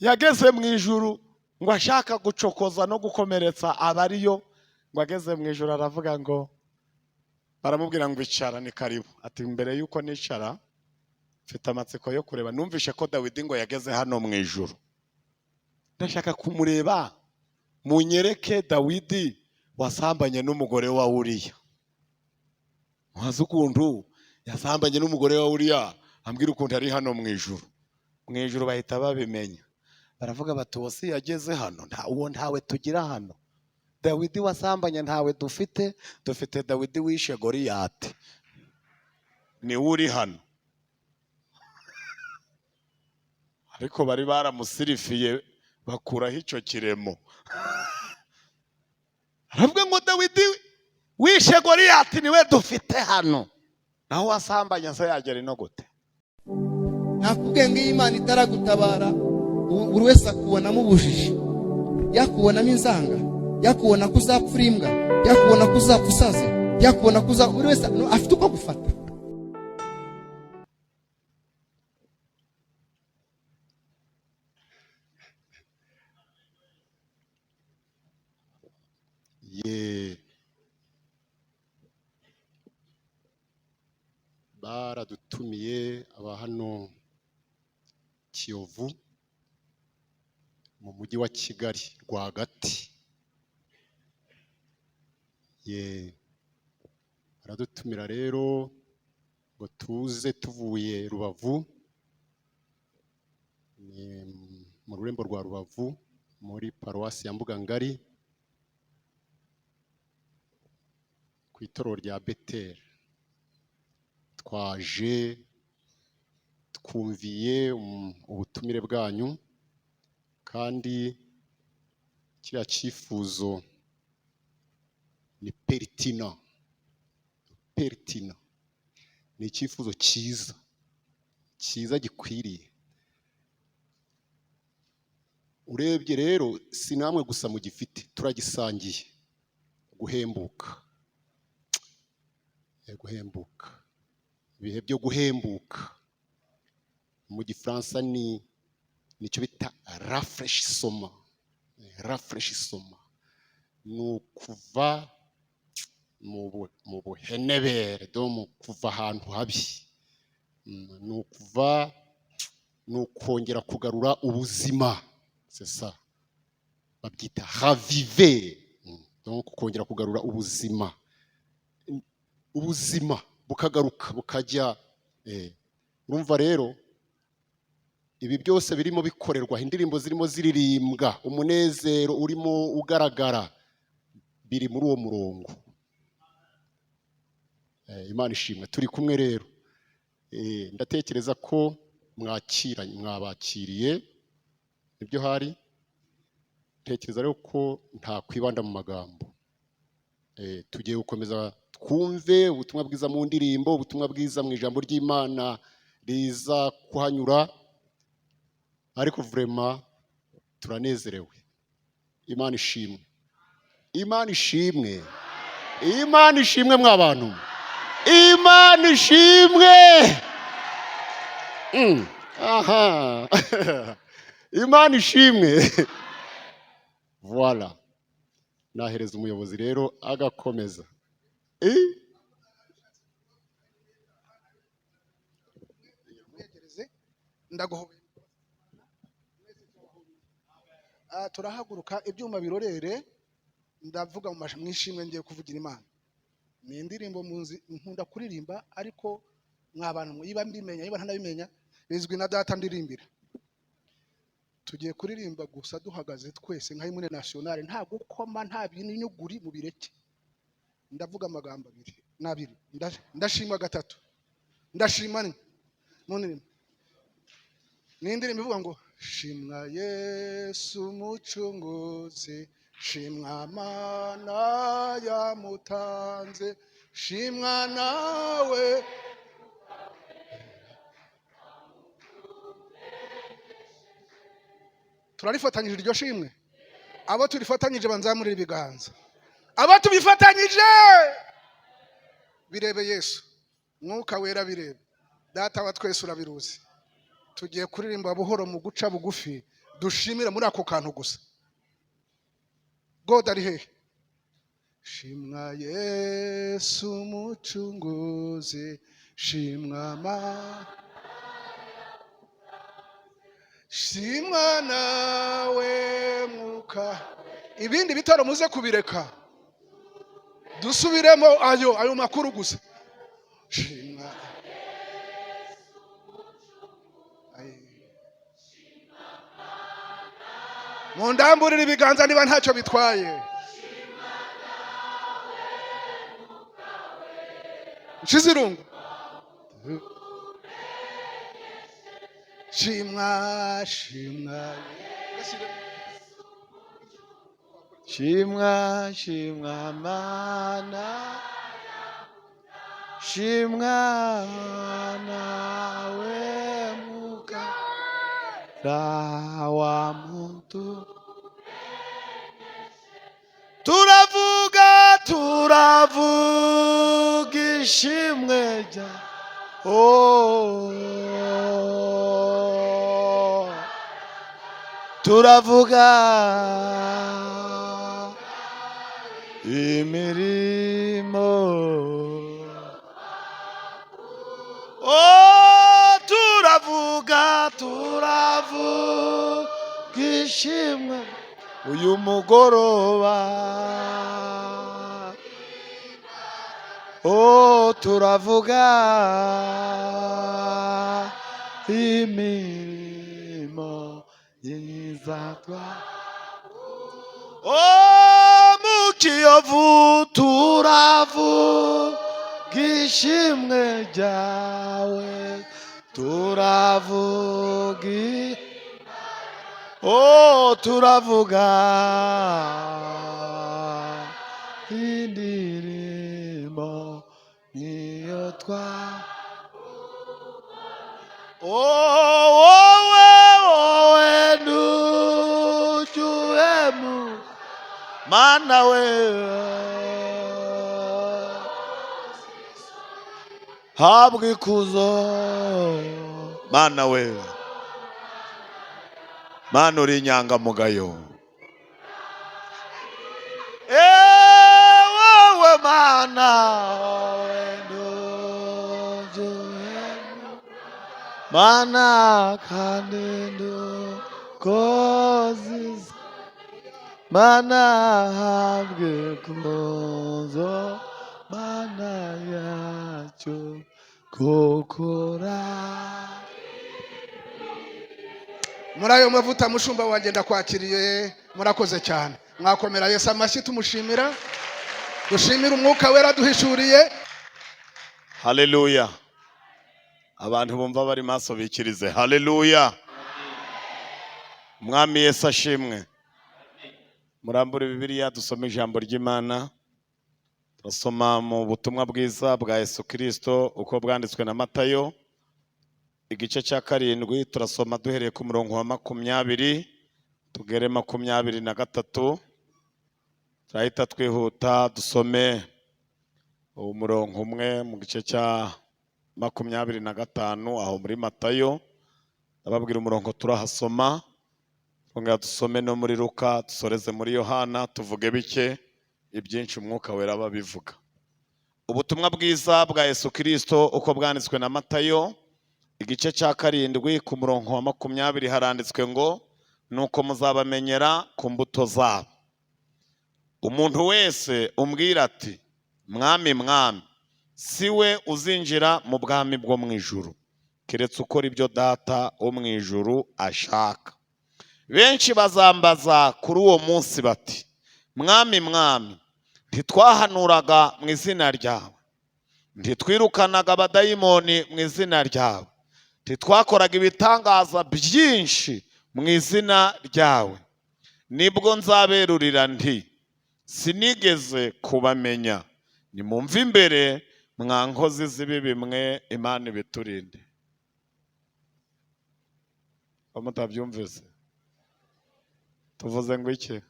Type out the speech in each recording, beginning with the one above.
yageze mu ijuru ngo ashaka gucokoza no gukomeretsa abariyo, ngo ageze mu ijuru aravuga ngo, baramubwira ngo icara ni karibu. Ati mbere yuko nicara mfite amatsiko yo kureba, numvishe ko Dawidi ngo yageze hano mu ijuru, ndashaka kumureba, munyereke Dawidi wasambanye n'umugore wa Uriya. Mwazi ukuntu yasambanye n'umugore wa Uriya, ambwira ukuntu ari hano mu ijuru. Mu ijuru bahita babimenya, baravuga bati wose yageze hano, uwo ntawe tugira hano. Dawidi wasambanye ntawe dufite, dufite Dawidi wishe Goliyati, ni uri hano. Ariko bari baramusirifiye bakuraho icyo kiremo. Aravuga ngo Dawidi wishe Goliyati niwe dufite hano, naho wasambanye se yagera ino gute? nakubwiye ngo Imana itaragutabara buri wese akubonamo ubujiji, yakubonamo inzanga, yakubona ko uzapfura imbwa, yakubona ko uzapfa usaze, yakubona ko buri wese afite uko gufata. Baradutumiye aba hano Kiyovu mu mujyi wa Kigali rwagati. Baradutumira rero ngo tuze tuvuye Rubavu, mu rurembo rwa Rubavu muri paruwasi ya Mbugangari ku itorero rya Bethel. Twaje twumviye ubutumire bwanyu, kandi kiriya cyifuzo ni pertinent, ni icyifuzo cyiza gikwiriye. Urebye rero si namwe gusa mu gifite, turagisangiye. Guhembuka, ibihe byo guhembuka mu gifaransa ni nicyo bita rafraîchissement. Ni ukuva mu buhenebere, mu kuva ahantu habi, ni ukongera kugarura ubuzima. C'est ça, babyita raviver, donc kongera kugarura ubuzima bukagaruka bukajya. Urumva rero ibi byose birimo bikorerwa, indirimbo zirimo ziririmbwa, umunezero urimo ugaragara, biri muri uwo murongo. Imana ishimwe. Turi kumwe rero, ndatekereza ko mwabakiriye ibyo hari. Tekereza rero ko nta kwibanda mu magambo, tugiye gukomeza twumve ubutumwa bwiza mu ndirimbo, ubutumwa bwiza mu ijambo ry'Imana riza kuhanyura. Ariko vraiment turanezerewe. Imana ishimwe, Imana ishimwe, Imana ishimwe mw'abantu, Imana ishimwe. Aha. Imana ishimwe. Voilà, nahereza umuyobozi rero agakomeza. Turahaguruka ibyuma birorere, ndavuga mu ishimwe ngiye kuvugira Imana. Ni indirimbo nkunda kuririmba, ariko mw'abantu yiba mbimenya yiba ntanabimenya, bizwi na data ndirimbira. Tugiye kuririmba gusa duhagaze twese nka himune nationale, nta gukoma nta binyuguri mu bireke. Ndavuga amagambo abiri, ndashima gatatu, ndashima none ni indirimbo ivuga ngo shimwa Yesu umucunguzi, shimwa Mana yamutanze, shimwa nawe turarifatanyije iryo shimwe. Abo turifatanyije banzamurira ibiganza, abo tubifatanyije birebe Yesu, Mwuka Wera birebe, Data wa twese urabiruzi. Tugiye kuririmba buhoro mu guca bugufi, dushimire muri ako kantu gusa. God ari hehe? Shimwa Yesu mucunguzi, shimwa shimwa nawe mwuka. Ibindi bitaro muze kubireka, dusubiremo ayo makuru gusa. Shimwa mundamburira ibiganza niba ntacyo bitwaye. Nshizirungu shimwa shimwa shimwa shimwa Mana, shimwa nawe mukara wa muntu. Turavuga ishimwe rya turavuga imirimo, turavuga ishimwe uyu mugoroba. Turavuga imirimo yiza mu Kiyovu. Turavuga ishimwe ryawe, turavuga indirimbo niyo wowe nujuhemu Mana we, habwa ikuzo Mana we. Mana uri inyangamugayo, wowe Mana Mana kandi ndukoziza Mana habwe ikuzo Mana yacu gukora. Muri ayo mavuta mushumba wanjye ndakwakiriye, murakoze cyane. Mwakomera Yesu amashyi tumushimira, dushimira umwuka wera duhishuriye. Haleluya. Abantu bumva bari maso bikirize. Haleluya. Mwami Yesu ashimwe. Murambure Bibiliya dusome ijambo ry'Imana. Turasoma mu butumwa bwiza bwa Yesu Kristo uko bwanditswe na Matayo igice cya 7. Turasoma duhereye ku murongo wa 20 tugere 23. Turahita twihuta dusome umurongo umwe mu gice cya 25 aho muri Matayo. Ababwira umurongo turahasoma, twongera dusome no muri Luka, dusoreze muri Yohana, tuvuge bike ibyinshi umwuka wera babivuga. Ubutumwa bwiza bwa Yesu Kristo uko bwanditswe na Matayo igice cya 7 ku murongo wa 20 haranditswe ngo, nuko muzabamenyera ku mbuto zabo. Umuntu wese umbwira ati mwami mwami, siwe uzinjira mu bwami bwo mu ijuru, keretse ukora ibyo data wo mu ijuru ashaka. Benshi bazambaza kuri uwo munsi bati, mwami mwami, ntitwahanuraga mu izina ryawe, ntitwirukanaga abadayimoni mu izina ryawe, ntitwakoraga ibitangaza byinshi mu izina ryawe? Nibwo nzaberurira nti, sinigeze kubamenya. Nimumve imbere mwa nkozi z'ibibi mwe. Imana ibiturinde. Mutabyumvise tuvuze ngo iki?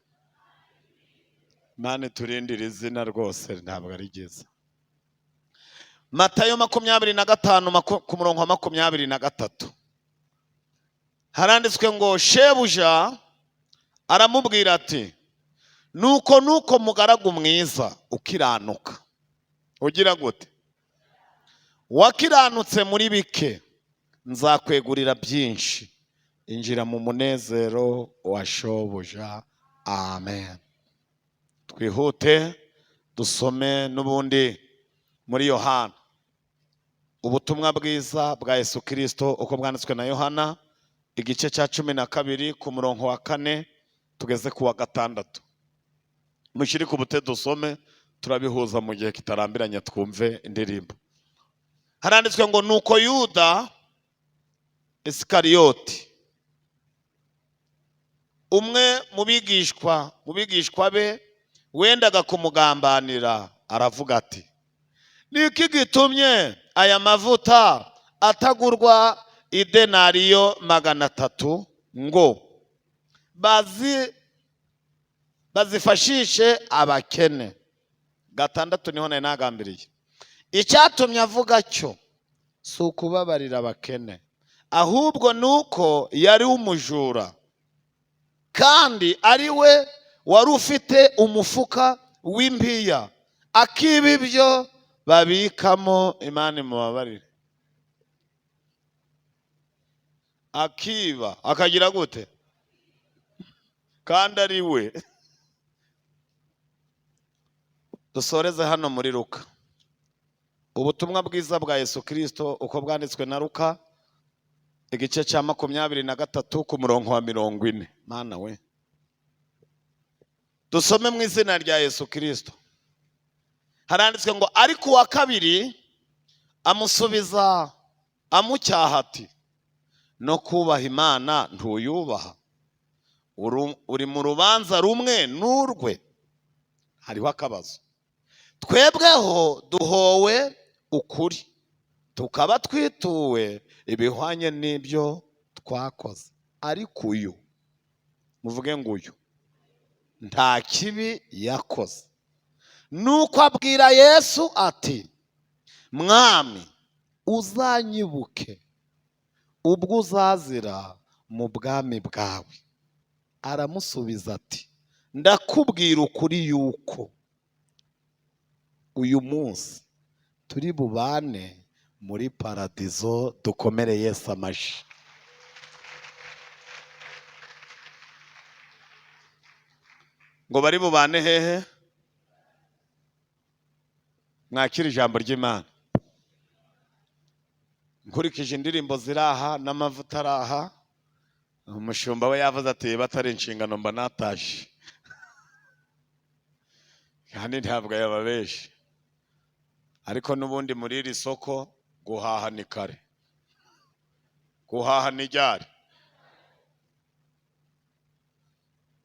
Imana iturindire izina rwose ntabwo ari ryiza. Matayo 25 ku murongo wa 23. haranditswe ngo shebuja aramubwira ati nuko mugaragu mwiza ukiranuka ugira gute wakiranutse muri bike nzakwegurira byinshi injira mu munezero wa shobuja. Amen. Twihute dusome n'ubundi muri Yohana, ubutumwa bwiza bwa Yesu Kristo uko bwanditswe na Yohana, igice cya 12 ku murongo wa 4 tugeze ku wa 6. Mushiri ku bute dusome, turabihuza mu gihe kitarambiranye twumve indirimbo. Haranditswe ngo nuko Yuda Iskariyoti, umwe mu bigishwa be wendaga kumugambanira, aravuga ati niki gitumye aya mavuta atagurwa idenariyo 300 ngo bazifashishe abakene. 6 niho nagambiriye. Icyatumye avuga cyo si ukubabarira abakene, ahubwo nuko yari umujura kandi ari we wari ufite umufuka w'impiya akiba ibyo babikamo. Imana imubabarire. Akiba akagira gute kandi ari we. Dusoreze hano muri Luka, ubutumwa bwiza bwa Yesu Kristo uko bwanditswe na Luka, igice cya 23 ku murongo wa 40. Mana we, dusome mu izina rya Yesu Kristo. Haranditswe ngo ariko wa kabiri amusubiza amucyaha ati no kubaha Imana ntuyubaha, uri mu rubanza rumwe n'urwe. Hariho akabazo. Twebweho duhowe ukuri, tukaba twituwe ibihwanye n'ibyo twakoze, ariko uyu, muvuge ngo uyu nta kibi yakoze. Nuko abwira Yesu ati Mwami, uzanyibuke ubwo uzazira mu bwami bwawe. Aramusubiza ati ndakubwira ukuri yuko uyu munsi turi bubane muri paradizo. Dukomere Yesu amashi. Ngo bari bubane hehe? Mwakira ijambo ry'Imana. Nkurikije indirimbo ziraha n'amavuta araha, umushumba we yavuze ati batari inshingano mba natashe. Kandi ntabwo yababeshe. Ariko nubundi muri iri soko guhaha ni kare, guhaha ni ryari.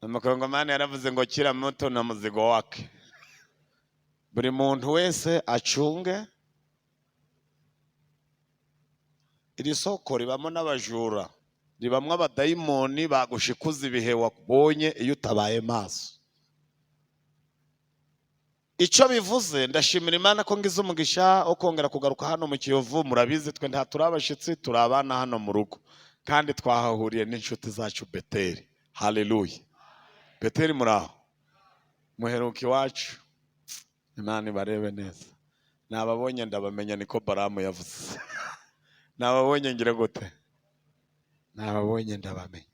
Umukongomani yaravuze ngo kira moto na muzigo wake. Buri muntu wese acunge. Iri soko ribamo n'abajura, ribamwe abadayimoni bagushikuza ibihe wabonye iyo utabaye maso. Icyo bivuze, ndashimira Imana ko ngize umugisha wo kongera kugaruka hano mu Kiyovu. Murabizi twe nta turabashitsi, turabana hano mu rugo, kandi twahahuriye n'inshuti zacu Bethel. Haleluya. Bethel muraho, muheruka iwacu. Imana ibarebe neza. Nababonye ndabamenya, niko Baramu yavuze. Nababonye ngira gute? Nababonye ndabamenya.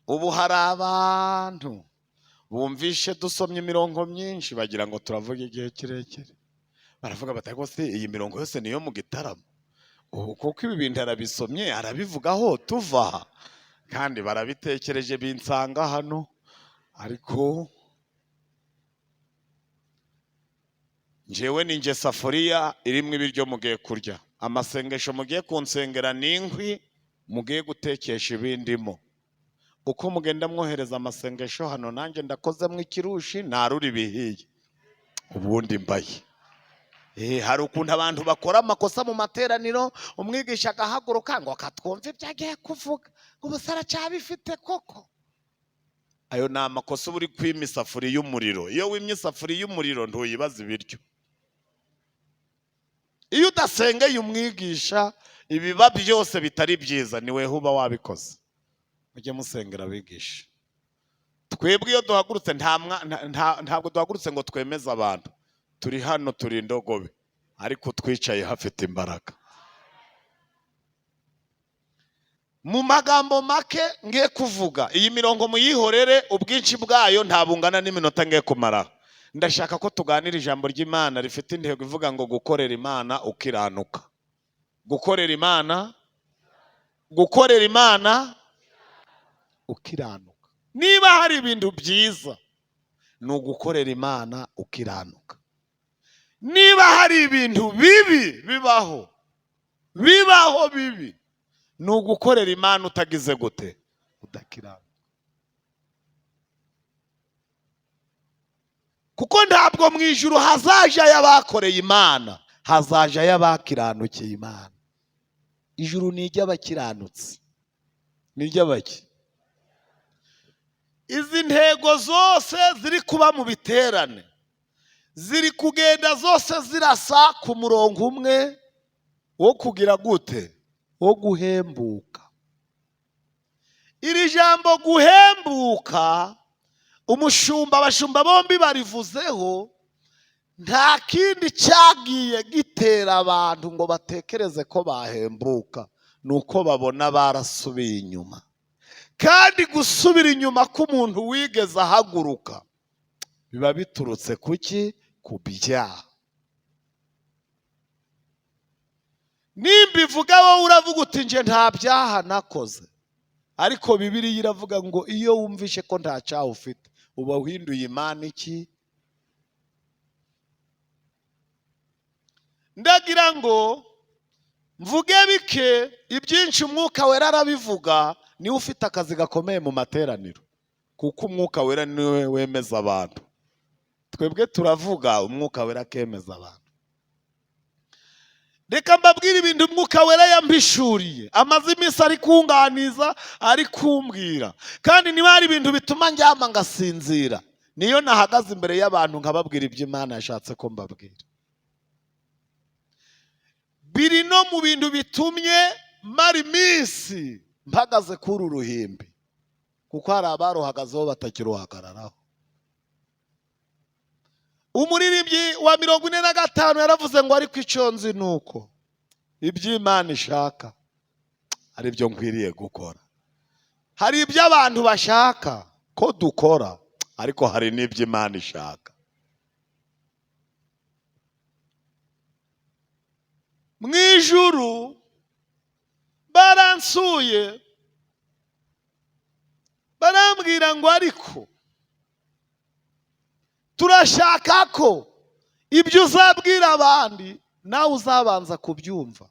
Ubu hari abantu bumvishe dusomye imirongo myinshi bagira ngo turavuga igihe kirekire. Baravuga bati ko se iyi mirongo yose niyo mu gitaramo. Kuko ibi bintu arabisomye arabivugaho tuva, kandi barabitekereje binsanga hano. Ariko njyewe ninjye safuriya irimo ibiryo mugiye kurya, amasengesho mugiye kunsengera n'inkwi mugiye gutekesha ibindimo. Uko mugenda mwohereza amasengesho hano, nanjye ndakozemo ikirushi naruri bihiye ubundi mbaye. Hari ukuntu abantu bakora amakosa mu materaniro, umwigisha agahaguruka ngo akatwumva ibyo agiye kuvuga, ubusara cyabifite koko. Ayo ni amakosa uri kwima isafuriya y'umuriro. Iyo wimye isafuriya y'umuriro ntuyibaza ibiryo. iyo udasengeye umwigisha ibiba byose bitari byiza ni wewe uba wabikoze. Mujye musengera abigisha. Twebwe iyo duhagurutse ntabwo duhagurutse ngo twemeze abantu. Turi hano turi indogobe ariko twicaye hafite imbaraga. Mu magambo make ngiye kuvuga, iyi mirongo muyihorere, ubwinshi bwayo ntabungana n'iminota ngiye kumara. Ndashaka ko tuganira ijambo ry'Imana rifite intego ivuga ngo gukorera Imana ukiranuka. Gukorera Imana ukiranuka. Niba hari ibintu byiza ni ugukorera Imana ukiranuka. Niba hari ibintu bibi bibaho bibi ni ugukorera Imana utagize gute, udakiranuka. Kuko ntabwo mu ijuru hazaje y'abakoreye Imana, hazaje y'abakiranukiye Imana. Ijuru ni iry'abakiranutsi, ni iry'abaki. Izi ntego zose ziri kuba mu biterane ziri kugenda zose zirasa ku murongo umwe wo kugira gute, wo guhembuka. Iri jambo guhembuka abashumba bombi barivuzeho, nta kindi cyagiye gitera abantu ngo batekereze ko bahembuka, nuko babona barasubiye inyuma. Kandi gusubira inyuma k'umuntu wigeze ahaguruka biba biturutse kuki? Ku byaha. Nimba ivuga wowe uravuga uti nje nta byaha nakoze, ariko Bibiliya iravuga ngo iyo wumvishe ko nta cyaha ufite uba uhinduye Imana iki? Ndagira ngo mvuge bike, ibyinshi Umwuka Wera arabivuga. Niwe ufite akazi gakomeye mu materaniro, kuko Umwuka Wera niwe wemeza abantu. Twebwe turavuga, Umwuka Wera akemeza abantu. Reka mbabwire ibintu Umwuka Wera yampishuriye, amaze iminsi ari kunganiza, ari kumbwira. Kandi niba hari ibintu bituma njyama ngasinzira, niyo nahagaze imbere y'abantu nkababwira ibyo Imana yashatse ko mbabwira. Biri no mu bintu bitumye mara iminsi mpagaze kuri uruhimbi, kuko hari abaruhagazeho batakiruhagararaho. Umuririmbyi wa 45 yaravuze ngo ariko icyo nzi nuko iby'Imana ishaka ari byo nkwiriye gukora. Hari ibyo abantu bashaka ko dukora, ariko hari n'iby'Imana ishaka. Mu ijuru baransuye barambwira ngo ariko turashaka ko ibyo uzabwira abandi nawe uzabanza kubyumva.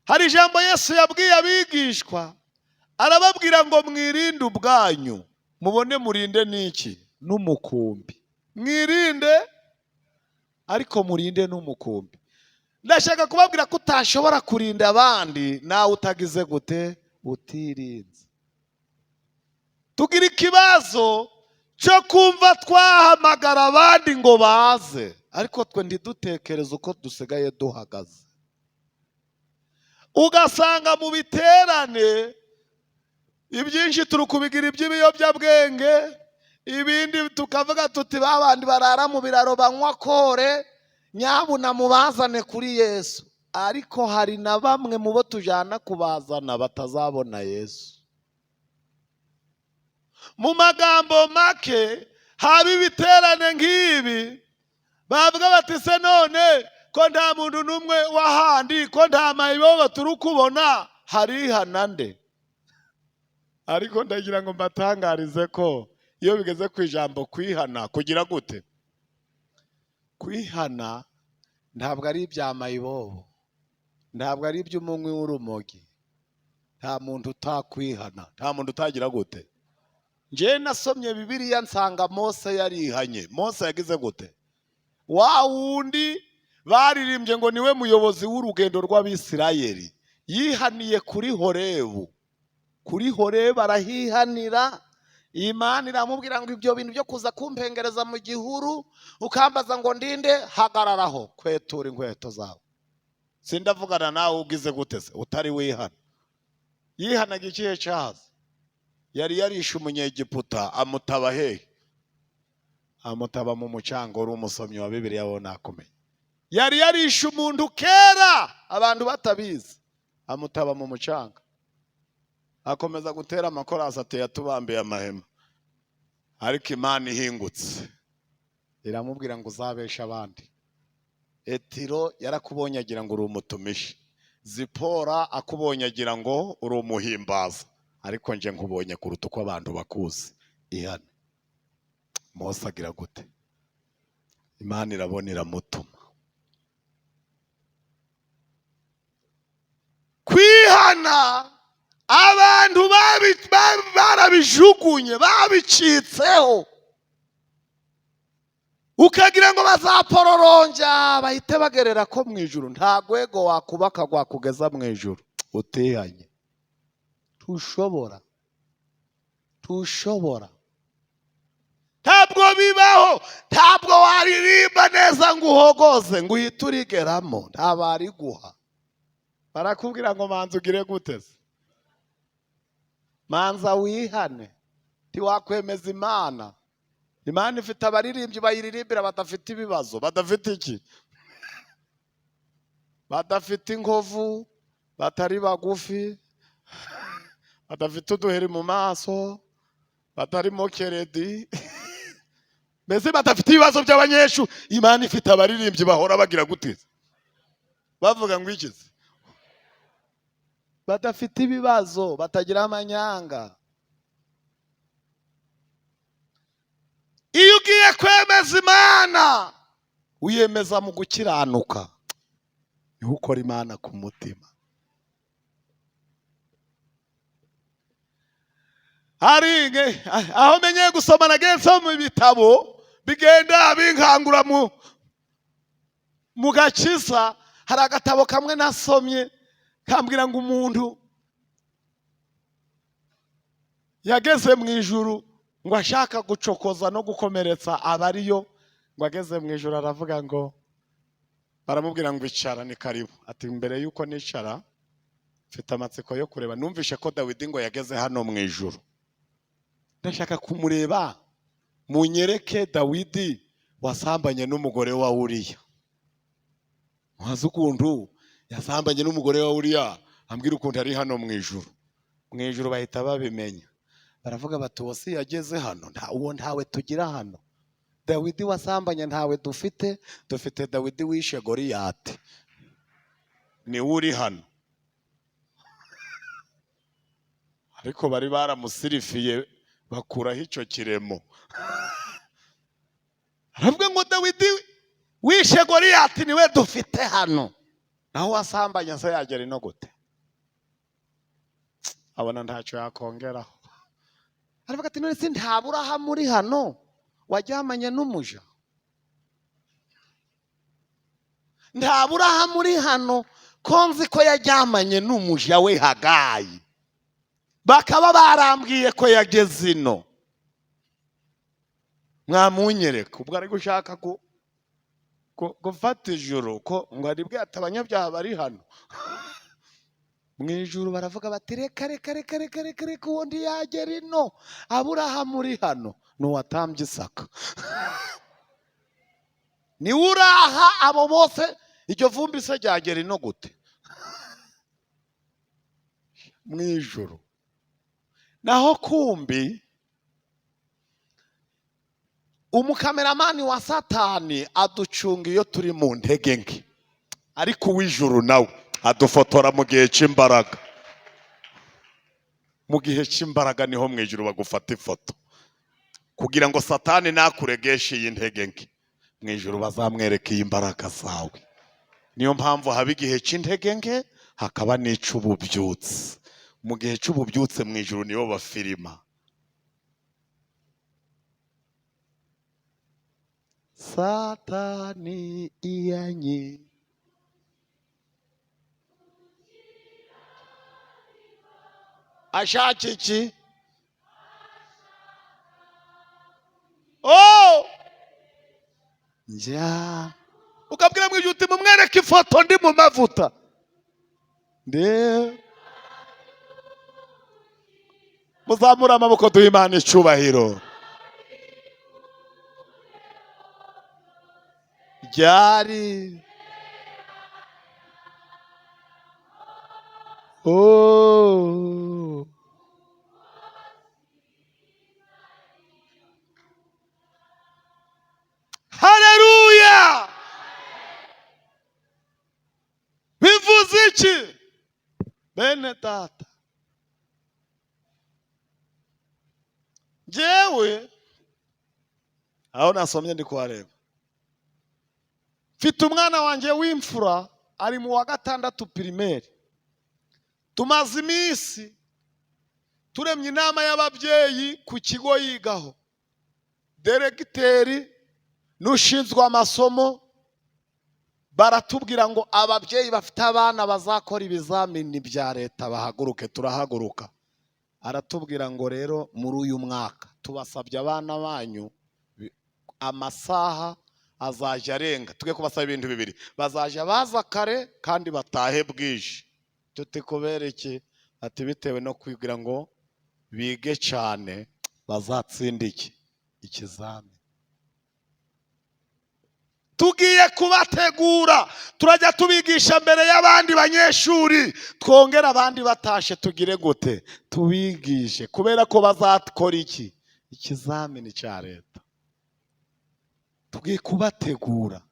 Hari ijambo Yesu yabwiye abigishwa, arababwira ngo mwirinde ubwanyu, mubone murinde n'iki? N'umukumbi. Mwirinde ariko murinde n'umukumbi. Ndashaka kubabwira ko utashobora kurinda abandi nawe utagize gute, utirinze. Tugira ikibazo cyo kumva twahamagara abandi ngo baze, ariko twe ntidutekereze uko dusigaye duhagaze. Ugasanga mu biterane ibyinshi turi kubigira iby'ibiyobyabwenge, ibindi tukavuga tuti babandi barara mu biraro banywa kore, nyabuna mubazane kuri Yesu. Ariko hari na bamwe mu bo tujana kubazana batazabona Yesu. Mu magambo make, haba ibiterane nk'ibi bavuga bati se none ko nta muntu n'umwe wahandi, ko nta mayibobo turi kubona, harihana nde? Ariko ndagira ngo mbatangarize ko iyo bigeze ku ijambo kwihana, kugira gute? Kwihana ntabwo ari ibya mayibobo, ntabwo ari iby'umunywi w'urumogi. Nta muntu utakwihana, nta muntu utagira gute. Nje nasomye Bibiliya nsanga Mose yarihanye. Mose yagize gute? Wa wundi baririmbye ngo niwe muyobozi w'urugendo rw'Abisirayeli, yihaniye kuri Horebu. Kuri Horebu arahihanira, Imana iramubwira ngo ibyo bintu byo kuza kumpengereza mu gihuru ukambaza ngo ndinde, hagararaho, kwetura inkweto zawe. Sindavugana nawe ugize guteze utari wihana. Yihanaga ikihe cyahaze? Yari yarishe umunyegiputa, amutaba hehe? Amutaba mu mucanga. Uri umusomyi wa Bibiliya wowe nakumenya. Yari yarishe umuntu kera abantu batabizi, amutaba mu mucanga. Akomeza gutera amakorasi ateye atubambiye amahema. Ariko Imana ihingutse iramubwira ngo uzabesha abandi. Etiro yarakubonye agira ngo uri umutumishi. Zipora akubonye agira ngo uri umuhimbaza. Ariko nje nkubonye kuruta uko abantu bakuzi. Ihane. Mose agira gute? Imana irabona iramutuma. Kwihana abantu barabijugunye, babicitseho, ukagira ngo bazapororonja bahite bagerera ko mu ijuru. Nta gwego wakubaka gwakugeza mu ijuru utihanye. Tushobora. Ntabwo bibaho. Ntabwo waririmba neza ngo uhogoze ngo uhite urigeramo. Ntabari guha. Barakubwira ngo manza ugire guteze. Manza wihane. Ntiwakwemeza Imana. Imana ifite abaririmbyi bayiririmbira badafite ibibazo. Badafite iki? Badafite inkovu, batari bagufi, badafite uduheri mu maso, batarimo keredi. Mbese badafite ibibazo by'abanyeshu. Imana ifite abaririmbyi bahora bagira guteze. Bavuga ngo ikize? Badafite ibibazo, batagira amanyanga. Iyo ugiye kwemeza Imana, uyemeza mu gukiranuka. Niho ukora Imana ku mutima. Aho menyeye gusoma nagenze mu bitabo bigenda binkangura mu gakiza. Hari agatabo kamwe nasomye kambwira ngo umuntu yageze mu ijuru ngo ashaka gucokoza no gukomeretsa abariyo, ngo ageze mu ijuru aravuga ngo, baramubwira ngo icara ni karibu. Ati mbere yuko nicara mfite amatsiko yo kureba. Numvishe ko Dawidi ngo yageze hano mu ijuru. Ndashaka kumureba, munyereke Dawidi wasambanye n'umugore wa Uriya. Mwazi ukuntu yasambanye n'umugore wa Uriya, ambwira ukuntu ari hano mu ijuru. Mu ijuru bahita babimenya. Baravuga bati wose yageze hano, uwo ntawe tugira hano. Dawidi wasambanye ntawe dufite Dawidi wishe Goliyati. Ni uri hano. Ariko bari baramusirifiye bakuraho icyo kiremo. Aravuga ngo Dawidi wishe Goliyati niwe dufite hano. Naho wasambanye se yagera ino gute? Abona ntacyo yakongeraho. Aravuga ati none se ntabura ha muri hano wajyamanye n'umuja? Ntabura ha muri hano konzi ko yajyamanye n'umuja we Hagayi. Bakaba barambwiye ko yageze ino. Mwamunyereka. Ubwo ari gushaka gufata ijuru ko ngo ari bwate abanyabyaha bari hano. Mu ijuru baravuga bati reka ubundi yagera ino. Aburahamu uri hano n'uwatambye Isaka. Ni uraha abo bose iryo vumbi se ryagera ino gute? Mu ijuru. Naho kumbi umukameramani wa Satani aducunga iyo turi mu ntege nke. Ariko uw'ijuru nawe adufotora mu gihe cy'imbaraga. Mu gihe cy'imbaraga niho mu ijuru bagufata ifoto, kugira ngo Satani nakuregeshe iyi ntege nke. Mu ijuru bazamwereka imbaraga zawe. Niyo mpamvu haba igihe cy'intege nke hakaba n'ic'ububyutse. Mu gihe cy'ububyutse mu ijuru niyo bafirima. Satani iyanyi ashaka iki? njya ukabwira mwijuru uti mumwereke ifoto ndi mu mavuta muzamura amaboko duhe Imana icubahiro. Ryari haleluya. Bivuze iki bene data? Jewe aho nasomye ndi kuhareba, mfite umwana wanje w'imfura ari mu wa 6 primaire. Tumaze iminsi turemye inama y'ababyeyi ku kigo yigaho, deregiteri n'ushinzwe amasomo baratubwira ngo ababyeyi bafite abana bazakora ibizamini bya leta bahaguruke. Turahaguruka. Aratubwira ngo rero muri uyu mwaka tubasabye abana banyu amasaha azaje arenga, tuge kubasaba ibintu bibiri: bazaje baza kare kandi batahe bwije. Tuti kubera iki? Ati bitewe no kwigira ngo bige cyane bazatsinda ikizami. Tugiye kubategura, turajya tubigisha mbere y'abandi banyeshuri, twongera abandi batashe tugire gute? Tubigishe, kubera ko bazakora ikizamini cya leta. Tugiye kubategura.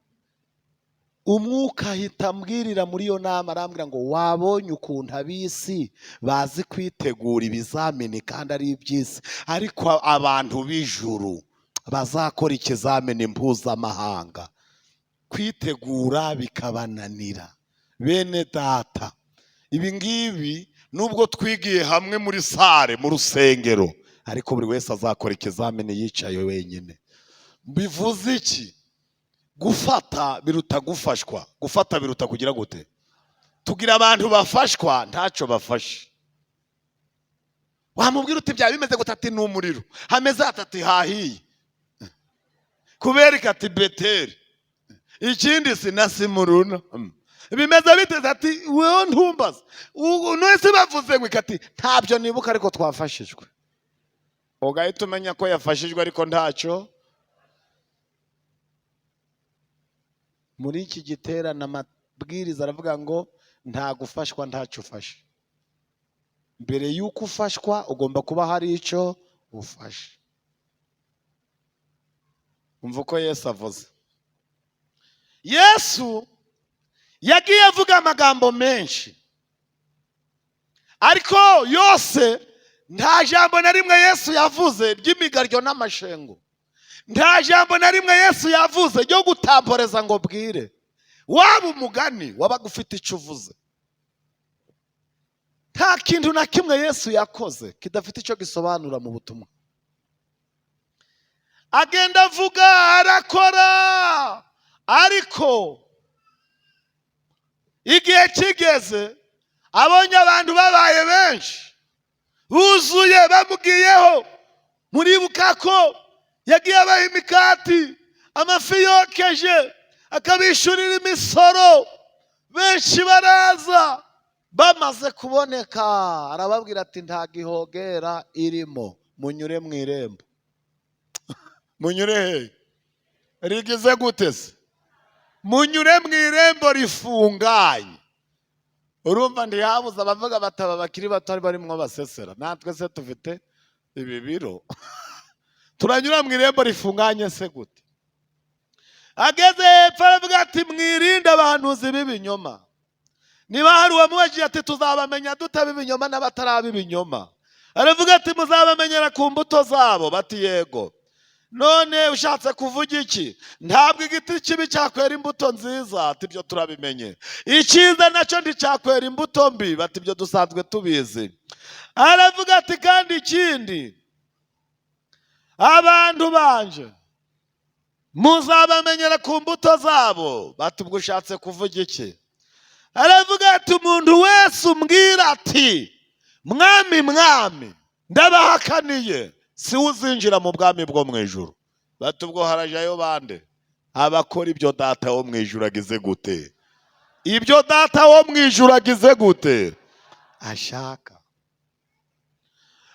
Umwuka ahita ambwirira muri iyo nama, arambwira ngo wabonye ukuntu ab'isi bazi kwitegura ibizamini kandi ari iby'isi, ariko abantu b'ijuru bazakora ikizamini mpuzamahanga kwitegura bikabananira. Bene data, ibi ngibi nubwo twigiye hamwe muri sare mu rusengero, ariko buri wese azakora ikizamini yicaye wenyine. Bivuze iki? Gufata biruta gufashwa. Gufata biruta kugira gute? Tugira abantu bafashwa ntacyo bafashe. Wamubwira uti bya bimeze gutati n'umuriro, hameze atati hahiye, kubera ikati Bethel, ikindi sinasimuruna, bimeze biteze ati wewe ntumbaza. None bavuze ngo ikati ntabyo nibuka ariko twafashijwe. Ugahita umenya ko yafashijwe ariko ntacyo. Muri iki giterane amabwiriza aravuga ngo nta gufashwa ntacyo ufashe. Mbere y'uko ufashwa ugomba kuba hari icyo ufashe. Umva uko Yesu avuze. Yesu yagiye avuga amagambo menshi, ariko yose nta jambo na rimwe Yesu yavuze ry'imigaryo n'amashengo. Nta jambo na rimwe Yesu yavuze ryo gutamporeza ngo bwire. Waba umugani wabaga ufite icyo uvuze. Nta kintu na kimwe Yesu yakoze kidafite icyo gisobanura mu butumwa. Agenda avuga, arakora, ariko igihe kigeze abonye abantu babaye benshi buzuye bamugiyeho. Muribuka ko yagiye abaha imikati, amafi yokeje, akabishurira imisoro. Benshi baraza, bamaze kuboneka arababwira ati nta gihogera irimo, munyure mu irembo. Munyure he? Rigize gute se? Munyure mu irembo rifunganye. Urumva ndihabuza abavuga bataba bakiri bato barimo basesera. Natwe se tufite ibi biro. Turanyura mu irembo rifunganye se gute? Ageze hepfo aravuga ati mwirinde abahanuzi b'ibinyoma. Niba hari uwamubajiye ati tuzabamenya dutaba ibinyoma n'abataraba ibinyoma. Aravuga ati muzabamenyera ku mbuto zabo. Bati yego. None ushatse kuvuga iki? Ntabwo igiti kibi cyakwera imbuto nziza. Ati byo turabimenye. Icyiza nacyo nticyakwera imbuto mbi. Bati byo dusanzwe tubizi. Aravuga ati kandi ikindi, abantu banje muzabamenyera ku mbuto zabo. Bati ubwo ushatse kuvuga iki? Aravuga ati umuntu wese umbwira ati mwami mwami ndabahakaniye, si uzinjira mu bwami bwo mu ijuru. Bati ubwo harajayo bande? abakora ibyo data wo mu ijuru agize gute? Ibyo data wo mu ijuru agize gute? Ashaka.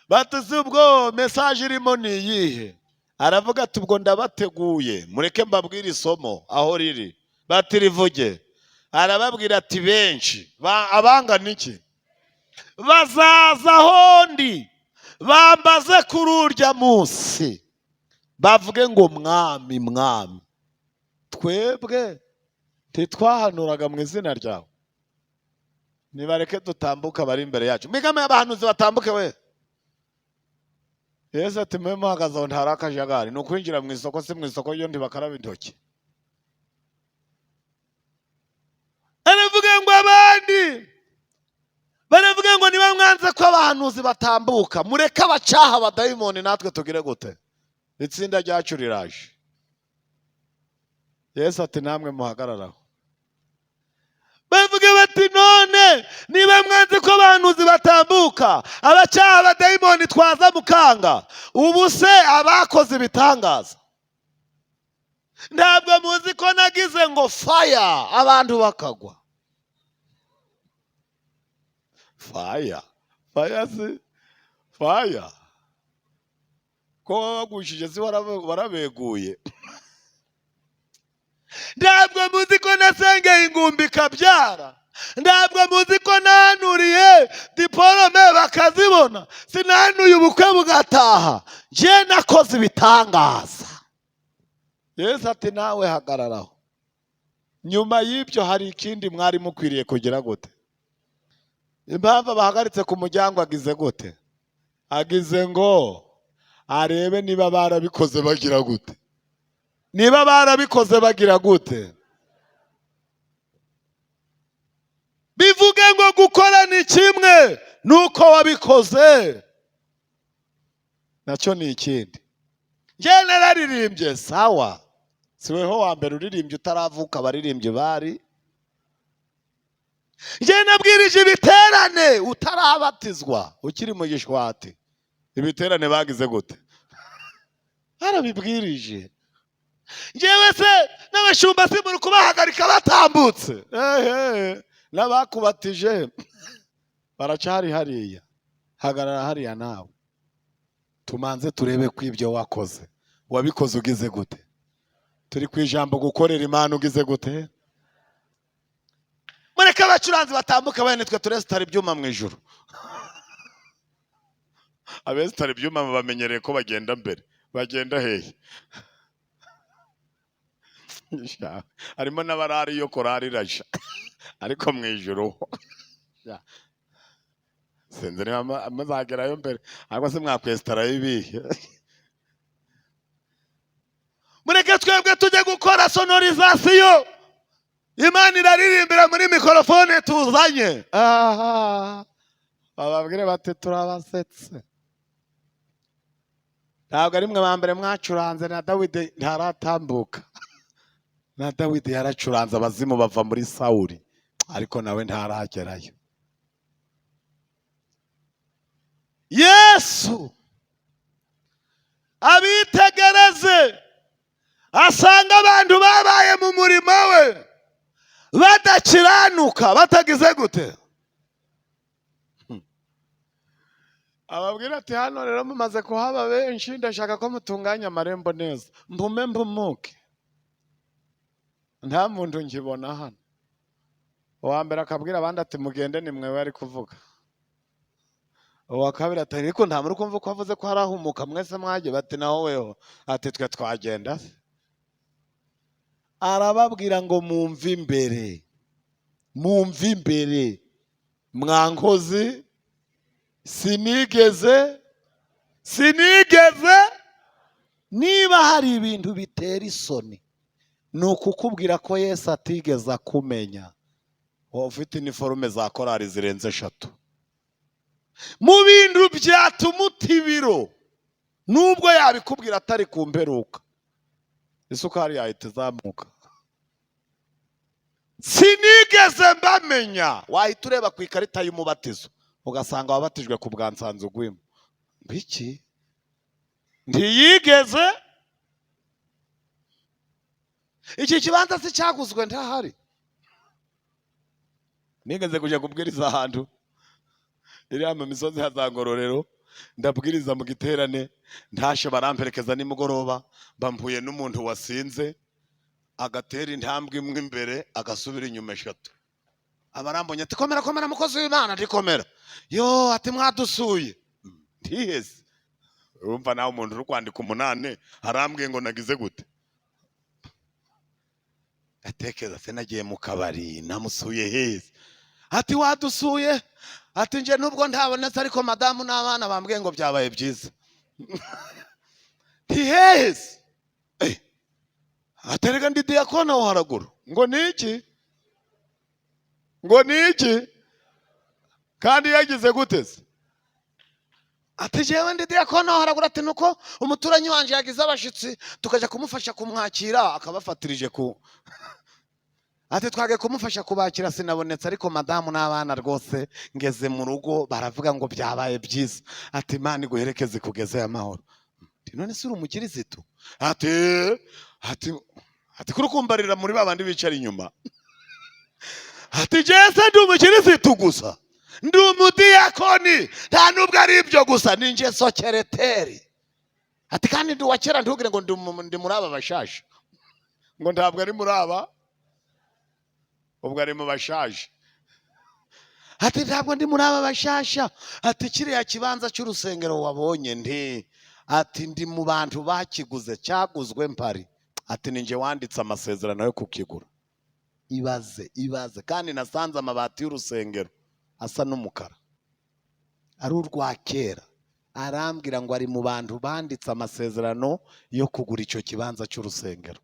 Batuzi ubwo message irimo ni iyihe? Aravuga ati ubwo ndabateguye mureke mbabwire isomo aho riri. Batirivuge. Arababwira ati benshi abangana iki? Bazaza hondi bambaze kuri urya munsi bavuge ngo mwami mwami twebwe titwahanuraga mu izina ryawe. Nibareke dutambuka bari imbere yacu. Migame y'abahanuzi batambuke we. Yesu ati mwe muhagaze aho ntari akajagari. Ni ukwinjira mu isoko, si mu isoko yo ntibakaraba intoki. Aravuga ngo abandi baravuga ngo niba mwanze ko abahanuzi batambuka mureke abacaha abadayimoni natwe tugire gute? Itsinda ryacu riraje. Yesu ati namwe muhagararaho. Bavuga bati none niba mwanze ko abahanuzi batambuka abacaha abadayimoni twaza mukanga, ubu se abakoze ibitangaza ntabwo muzi ko nagize ngo fire abantu bakagwa? Fire si fire ko wagushije si warabeguye? Ntabwo muzi ko nasengeye ingumbi kabyara? Ntabwo muzi ko nanuriye diporome bakazibona? Sinanuye ubukwe bugataha? Je nakoze ibitangaza. Yesu ati nawe hagararaho. Nyuma y'ibyo hari ikindi mwari mukwiriye kugira gute? Impamvu bahagaritse ku muryango agize gute? Agize ngo arebe niba barabikoze bagira gute? Niba barabikoze bagira gute? Bivuge ngo gukora ni kimwe, nuko wabikoze nacyo ni ikindi. Njye nararirimbye sawa, siweho wa mbere uririmbye utaravuka abaririmbye bari. Njye nabwirije ibiterane utarabatizwa ukiri mu gishwati. Ibiterane bagize gute? Arabibwirije. Njyewe se n'abashumba simuri kubahagarika batambutse. N'abakubatije baracari hariya. Hagarara hariya nawe. Tumanze turebe ko ibyo wakoze wabikoze ugize gute? Turi ku ijambo gukorera Imana ugize gute? Mureke abacuranzi batambuka bene twe turesitara ibyuma mu ijuru. Abesitara ibyuma bamenyereye ko bagenda mbere. Bagenda hehe? Harimo n'abarari yo korari raja ariko mu ijuru sinzi niba muzagerayo mbere ariko se mwakwesitara ibihe. Mureke twebwe tujye gukora sonorizasiyo. Imana iraririmbira muri mikorofone tuzanye. Bababwire bati turabasetse. Ntabwo ari mwe ba mbere mwacuranze, na Dawidi ntaratambuka. Na Dawidi yaracuranze abazimu bava muri Sawuli ariko nawe ntaragerayo. Yesu abitegereze asanga abantu babaye mu murimo we badakiranuka batagize gute? Ababwira ati hano rero mumaze kuhaba benshi ndashaka ko mutunganya amarembo neza. Mpume mpumuke. Nta muntu nkibona hano. Uwa mbere akabwira abandi ati mugende ni mwe bari kuvuga. Uwa kabiri ati ariko nta muri kumva ko avuze ko harahumuka mwese mwaje? Bati naho weho. Ati twe twagenda. Arababwira ngo mumve imbere. Mumve imbere. Mwankozi sinigeze niba hari ibintu bitera isoni ni ukukubwira ko Yesu atigeze akumenya. Ufite iniforume za korari zirenze 3 mu bintu byatuma utibiro nubwo yabikubwira atari kumperuka isukari yahita izamuka. Sinigeze mbamenya. Wahita ureba ku ikarita y'umubatizo ugasanga wabatijwe ku bwansanzu gwimo. Biki? Ntiyigeze iki kibanza si cyaguzwe ntahari. Nigeze kujya kubwiriza ahantu iriya mu misozi hazangororero, ndabwiriza mu giterane, ntashe baramperekeza nimugoroba, bampuye n'umuntu wasinze agatera intambwe imwe imbere agasubira inyuma 3. Abarambonye ati komera komera mukozi w'Imana, ndikomera. Yo ati mwadusuye. Ntiheze. Urumva nawe umuntu uri kwandika 8 arambwiye ngo nagize gute. Atekeza se nagiye mu kabari namusuye heze. Ati wadusuye, ati nje nubwo ntabonetse ariko madamu n'abana bambwiye ngo byabaye byiza. Ntiheze. Aterega ndi diakona wo haraguru. Ngo niki? Ngo niki? Kandi yagize guteze. Ati jewe ndi diakona wo haraguru, ati nuko umuturanyi wanje yagize abashitsi tukaja kumufasha kumwakira akabafatirije ku. Ati twage kumufasha kubakira sinabonetse ariko madamu n'abana rwose ngeze mu rugo baravuga ngo byabaye byiza. Ati Imana iguherekeze kugeze amahoro. None si uri umukirisitu? Ati kurukumbarira muri babandi bicara inyuma. Ati jese ndi umukirisitu gusa, ndi umudiyakoni, nta nubwo ari ibyo gusa, ninje sokereteri. Ati kandi ndi wakera ntugire ngo ndi muri aba bashasha. Ngo ntabwo ari muri aba, ubwo ari mu bashaje. Ati ntabwo ndi muri aba bashasha. Ati kiriya kibanza cy'urusengero wabonye ndi, ati ndi mu bantu bakiguze, cyaguzwe mpari. Ati ninje wanditse amasezerano yo kukigura. Ibaze kandi nasanze amabati y'urusengero asa n'umukara, ari urwa kera. Arambwira ngo ari mu bantu banditse amasezerano yo kugura icyo kibanza cy'urusengero.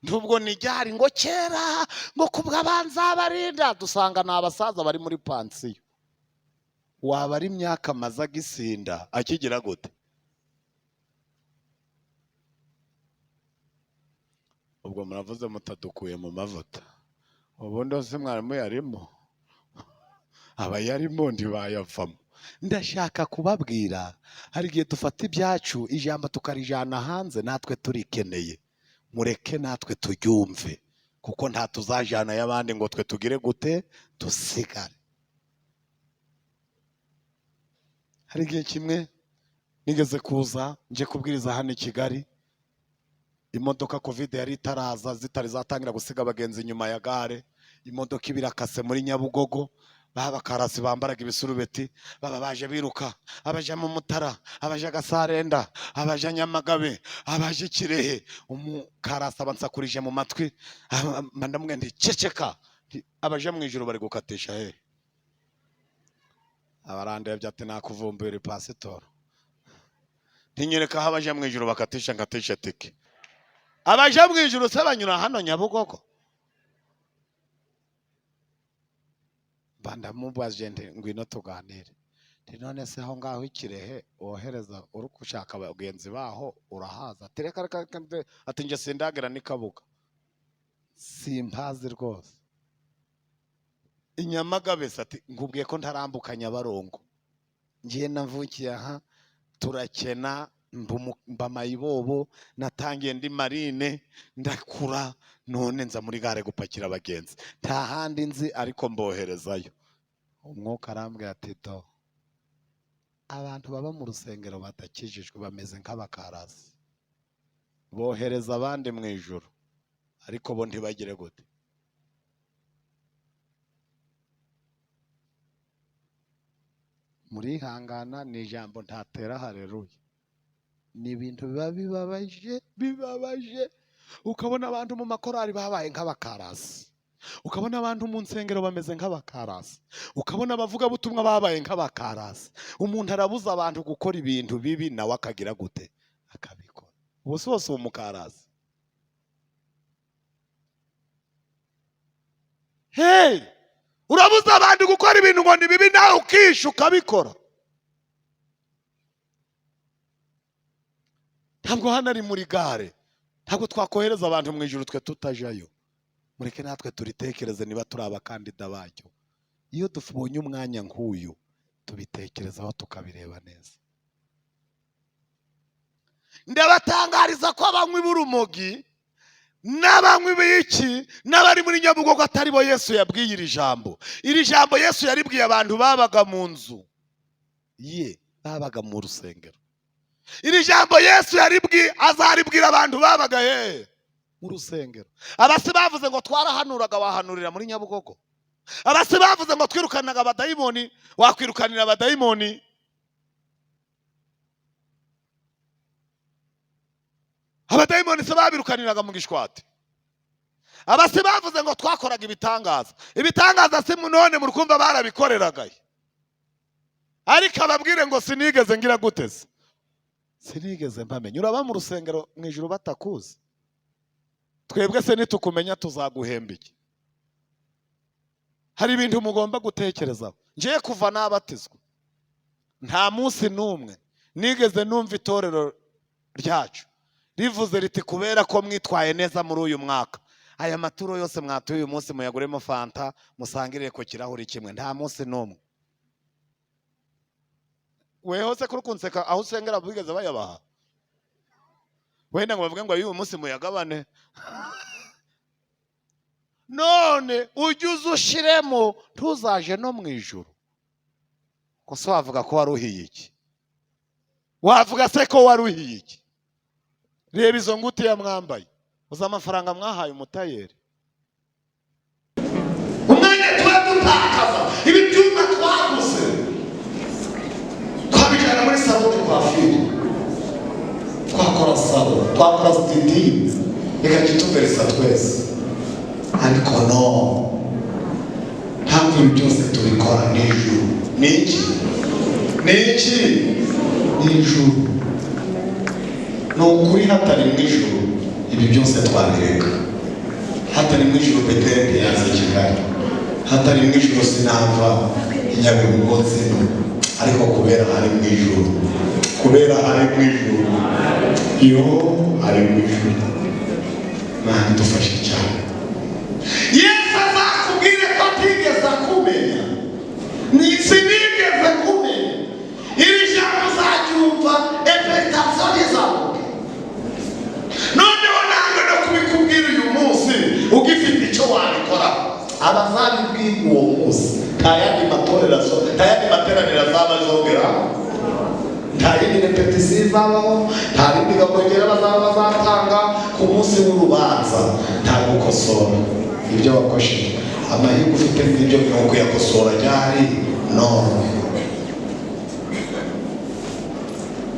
Ntubwo nijyari ngo kera ngo kubwabanza barinda, dusanga n'abasaza bari muri pansiyo. Waba ari imyaka maze agisinda akigira gute? Ubwo muravuze mutadukuye mu mavuta. Ubundi hose mwarimu yarimo, aba yarimo ntibayavamo. Ndashaka kubabwira, hari igihe dufata ibyacu ijambo tukarijana hanze natwe turikeneye. Mureke natwe turyumve, kuko nta tuzajana y'abandi ngo twe tugire gute tusigare. Hari igihe kimwe nigeze kuza nje kubwiriza hano i Kigali, imodoka covid yari itaraza, zitari zatangira gusiga abagenzi inyuma ya gare. Imodoka ibirakase muri Nyabugogo, babakarasi bambaraga ibisurubeti baba baje biruka, abaje mu Mutara, abaje Gasarenda, abaje Nyamagabe, abaje Kirehe. Umukarasi abansakurije mu matwi, ndamwe ndi ceceka, abaje mu ijuru bari gukatisha he. Abarandebye ati nakuvumbira pastor, ntinyereka aho abaje mu ijuru bakatisha ngatisha tike. Abaje mu ijuru se banyura hano Nyabugogo? Bandamubaje nti ngwino tuganire. None se aho ngaho ikirehe wohereza uri gushaka abagenzi baho urahaza? Tereka ati nje sindagera n'ikabuga, simpazi rwose. Inyamagabe ati ngubwiye ko ntarambuka Nyabarongo, ngiye navukiye aha turakena mba mayibobo, natangiye ndi marine ndakura, none nza muri gare gupakira abagenzi, nta handi nzi ariko mboherezayo. Umwuka arambwira ati do, abantu baba mu rusengero batakijijwe bameze nk'abakarasi, bohereza abandi mu ijuru ariko bo ntibagire gute. Murihangana, ni ijambo ntatera haleluya. Ni ibintu biba bibabaje. Ukabona abantu mu makorari babaye nk'abakarasi, ukabona abantu mu nsengero bameze nk'abakarasi, ukabona abavuga butumwa babaye nk'abakarasi. Umuntu arabuza abantu gukora ibintu bibi nawe akagira gute, akabikora. Ubose wose umukarasi. Hey, urabuza abantu gukora ibintu ngo ni bibi nawe ukisha ukabikora. Ntabwo hano ari muri gare, ntabwo twakohereza abantu mu ijuru twe tutajayo. Mureke natwe turitekereze niba turi abakandida bacyo. Iyo tubonye umwanya nk'uyu tubitekerezaho tukabireba neza. Ndabatangariza ko abanywi b'urumogi n'abanywi b'iki n'abari muri Nyabugogo atari bo Yesu yabwiye iri jambo. Iri jambo Yesu yaribwiye abantu babaga mu nzu ye, babaga mu rusengero. Iri jambo Yesu yaribwiye azaribwira abantu babaga he mu rusengero. Abasi bavuze ngo twarahanuraga, wahanurira muri Nyabugogo. Abasi bavuze ngo twirukanaga abadayimoni, wakwirukanira abadayimoni. Abadayimoni se babirukaniraga mu gishwati. Abasi bavuze ngo twakoraga ibitangaza. Ibitangaza se none mu rukumva barabikoreraga. Ariko ababwire ngo sinigeze ngira guteze. Sinigeze mpamenya. Uraba mu rusengero mu ijuru batakuzi. Twebwe se nitukumenya tuzaguhemba iki? Hari ibintu mugomba gutekerezaho. Ngiye kuva nabatizwa, nta munsi n'umwe nigeze numva itorero ryacu rivuze riti kubera ko mwitwaye neza muri uyu mwaka, aya maturo yose mwatuye uyu munsi muyaguremo fanta musangirire ku kirahuri kimwe. Nta munsi n'umwe. Weho se kuri kunseka aho usengera bigeze bayabaha? Wenda ngo bavuge ngo uyu munsi muyagabane. None ujye uzushiremo ntuzaje no mu ijuru. Ko se wavuga ko waruhiye iki? Wavuga se ko waruhiye iki? Reba izo ngutiya mwambaye, uza amafaranga mwahaye umutayeri. Umwanya tuba dutakaza ibi byuma twaguze, twabijyana muri salo twafite, twakora salo, twakora studio, reka tutuveresa twese. Ariko no, ntabwo ibi byose tubikora n'ijuru. Niki? Niki? N'ijuru. Nukuri hatari mu ijuru ibi byose twabireka. Hatari mu ijuru Bethel yaza Kigali. Hatari mu ijuru sinava Nyabugogo zino. Ariko kubera hari mu ijuru, kubera hari mu ijuru, iyo hari mu ijuru, Mana dufashe cyane. Yesu azakubwire ko atigeze kumenya, sinigeze kumenya. Iri jambo uzaryumva interpretation zawe. Noneho ntabwo no kubikubwira uyu munsi ugifite icyo wabikora. Abazabibwira uwo munsi nta yandi materaniro azaba azongera, nta yindi repetisiyo izabaho, nta yindi gakongera bazatanga ku munsi w'urubanza. Nta gukosora ibyo wakosheje. Amahirwe ufite n'ibyo ni ukuyakosora ryari none.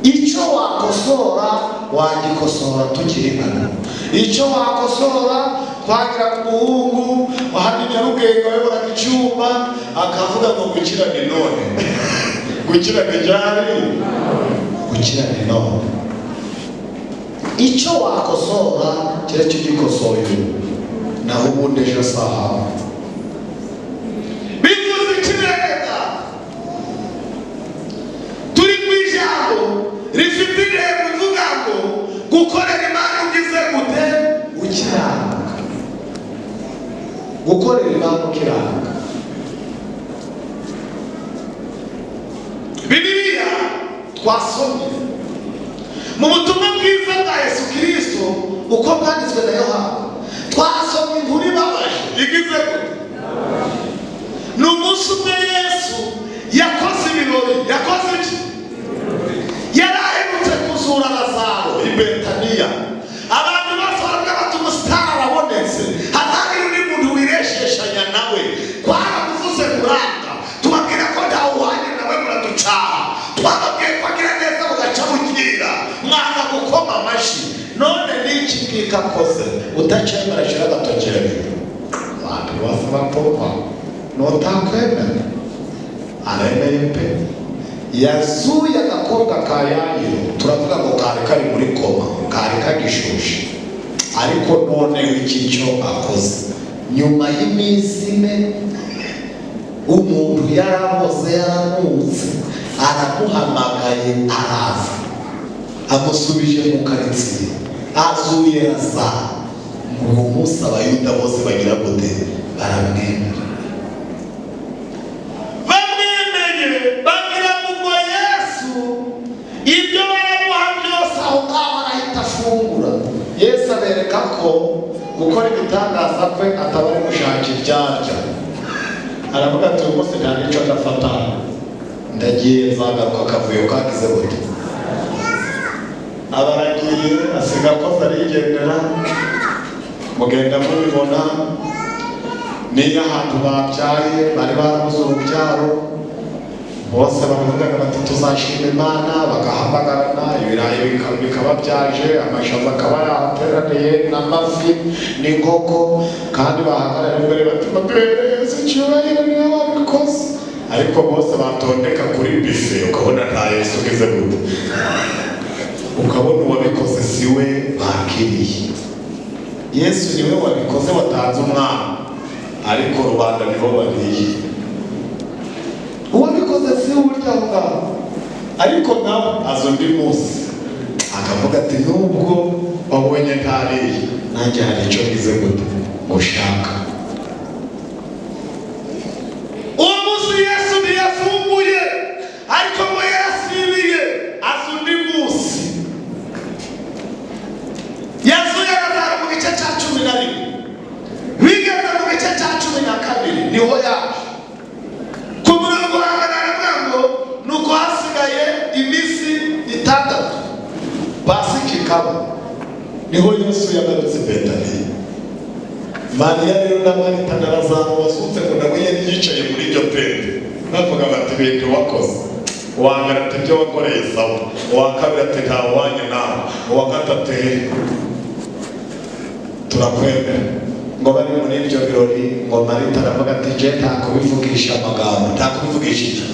Icyo wakosora wagikosora tukiri hano. Icyo wakosora twagira ku muhungu wahandi Nyarugenge wayoboraga icyumba akavuga ngo gukirane none. Gukirane ryari? Gukirane none. Icyo wakosora kira cyo gikosoye naho ubundi ejo saha. Bivuze ikirega turi ku ijambo rifite intego ivuga ngo gukorera Imana ugize gute? Ukiranuka. Gukorera Imana ukiranuka. Bibiliya twasomye mu butumwa bwiza bwa Yesu Kristo uko bwanditswe na Yohana, twasomye inkuru ibabaje igize gute? Ni umunsi umwe Yesu yakoze ibirori. Yakoze iki? Yari aherutse kuzura Lazaro i Betaniya. Abantu bose baravuga bati umusitari arabonetse, hatagira undi muntu wiresheshanya nawe. Twaramuvuze kuranga, tubabwira ko ntawe uhanye nawe muraducaha. Twababwiye ko agira neza mugaca mukira, mwanga gukoma amashyi. None n'iki ngiki akoze utacemera ashyira agatoki hejuru. Abantu bose bapfa notakwemera. Aremeye pe. Yazuye agakobwa ka Yayiro, turavuga ngo kari kari muri koma, kari kagishushe. Ariko none iki cyo akoze nyuma y'iminsi ine umuntu yaraboze yaramutse, aramuhamagaye araza, amusubije mu karitsiye, azuye Lazaro. Uwo munsi abayuda bose bagira gute? Baramwemera. Bagira ngo Yesu ibyo baramuha byose aho ngaho arahita afungura. Yesu abereka ko gukora ibitangaza kwe ataba ari gushaka ibyarya. Aravuga ati uyu munsi nta n'icyo ndafata, ndagiye nzagaruka akavuyo kagize gute. Abaragiye asiga akoze arigendera, mugenda mubibona. Niyo ahantu babyaye bari barabuze urubyaro, bose baravugaga bati tuzashima Imana, bagahamagarana, ibirayi bikaba byaje, amashaza akaba yahateraniye, n'amafi n'inkoko, kandi bahagarara imbere bati mapereze icyubahiro niyo wabikoze. Ariko bose batondeka kuri bife, ukabona nta Yesu ugize gute, ukabona uwabikoze si we bakiriye. Yesu niwe wabikoze, watanze umwana, ariko rubanda nibo bariye. Uwabikoze si urya ngaho, ariko nawe aza undi munsi akavuga ati nubwo wabonye ntariye, nanjye hari icyo ngize gute gushaka. Uwo munsi Yesu ntiyafumbuye, ariko ngo yarasibiye, aza undi munsi. Yesu yarazara mu gice cya 11, bigeze mu gice cya 12 niho yaje. Ku murongo wa baravuga ngo nuko hasigaye iminsi 6 Pasika ikaba, niho Yesu yagarutse Bethel. Mariya rero na Marita na Lazaro wasutse ngo nawe yari yicaye muri iryo tente, bavuga bati ibintu wakoze, uwa mbere ati ibyo wakoreye sawa, uwa kabiri ati ntawe wanye nawe, uwa gatatu turakwemera. Ngo bari muri ibyo birori, ngo Marita aravuga ati je nta kubivugisha amagambo, nta kubivugisha iki,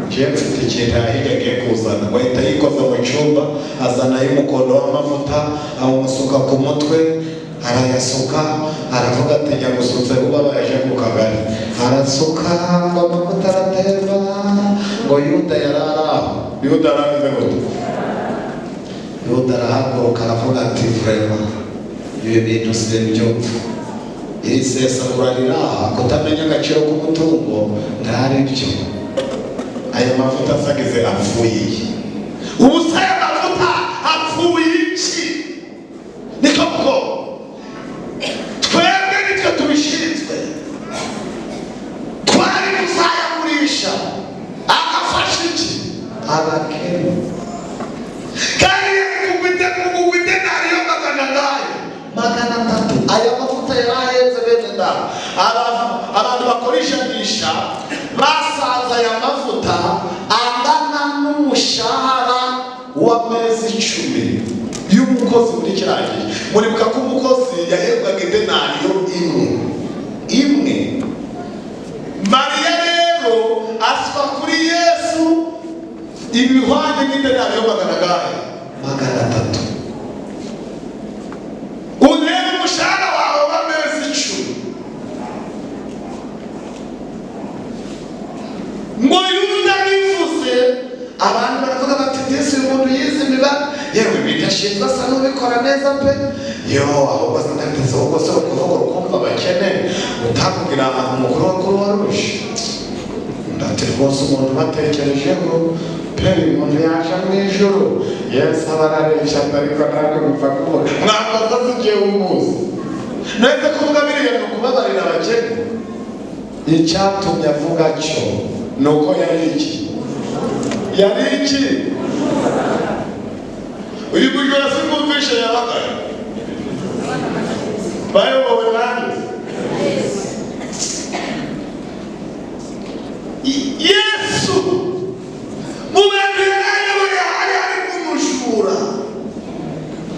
je mfite ikintu ahigagiye kuzana. Ngo ahita yikoza mu cyumba, azana y'umukondo w'amavuta, awumusuka ku mutwe, arayasuka, aravuga ati njya gusutse uba baje ku kagari. Arasuka ngo amavuta aratemba, ngo Yuda yararaho. Yuda arabize gute? Yuda arahaguruka aravuga ati vrema ibi bintu sibyo, iri sesagura riraha, kutamenya agaciro k'umutungo ntari byo. Aya mavuta asagize apfuye. Ubusa aya mavuta apfuye iki? Niko bwo twebwe nitwe tubishinzwe, twari kuzayagurisha agafasha iki abakene, kandi kugwite nariyo magana atatu. Aya mavuta yarahenze bene nda, abantu bakoreshanisha basanze aya mavuta angana n'umushahara w'amezi 10 y'umukozi muri kirangiye. Muribuka ko umukozi yahembwaga idenariyo imwe. Mariya rero aswa kuri Yesu ibihwanye n'idenariyo magana atatu. Urebe umushahara wawe w'amezi 10. Ngo Yuda bivuze, abantu baravuga bati Yesu umuntu yize imibare, yewe bidashinzwe asa n'ubikora neza pe. Yo ahubwo ndageze ubwo se ukuvuga ukumva abakene utakubwira umukuru warusha. Ndate rwose umuntu batekerejeho pe, umuntu yaje mu ijuru. Yesu abararesha ariko ntabwo bipfa kuvuga mwambaza zigiye umuzi. Neze kuvuga biriya ni ukubabarira abakene. Icyatumye avuga cyo nuko yari iki? Uyu bujura simumvishe yabagara bayobowe nande? Yesu mubendera yawe hari kumujura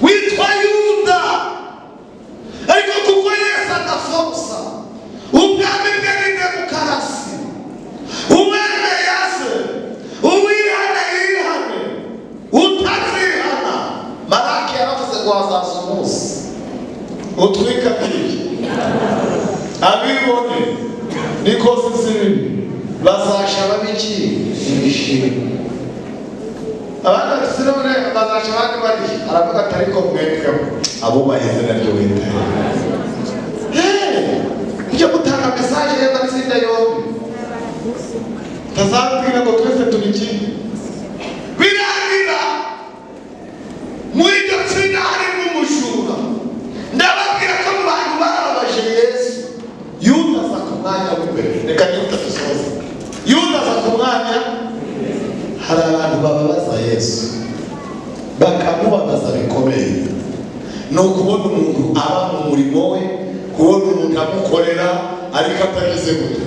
witwa Yuda, ariko kuko Yesu adafosa ubwami bwe ni demokarasi, uwene yase uwihane yihane, utazihana Maraki yaravuze ngo hazaza umunsi utwika biki abibone niko ziziri bazasha babiki ibishimwe. Abana basirone bazasha abandi bari aravuga ati ariko mwebwe abo baheze naryo wita ujya gutanga mesaje y'amatsinda yombi, tazabwira ngo twese tubiki birangira muri iryo tsinda harimo umujura. Ndababwira ko mu Yesu bakamubabaza bikomeye. No kubona umuntu aba mu murimo we, kubona umuntu amukorera ariko atagize gute,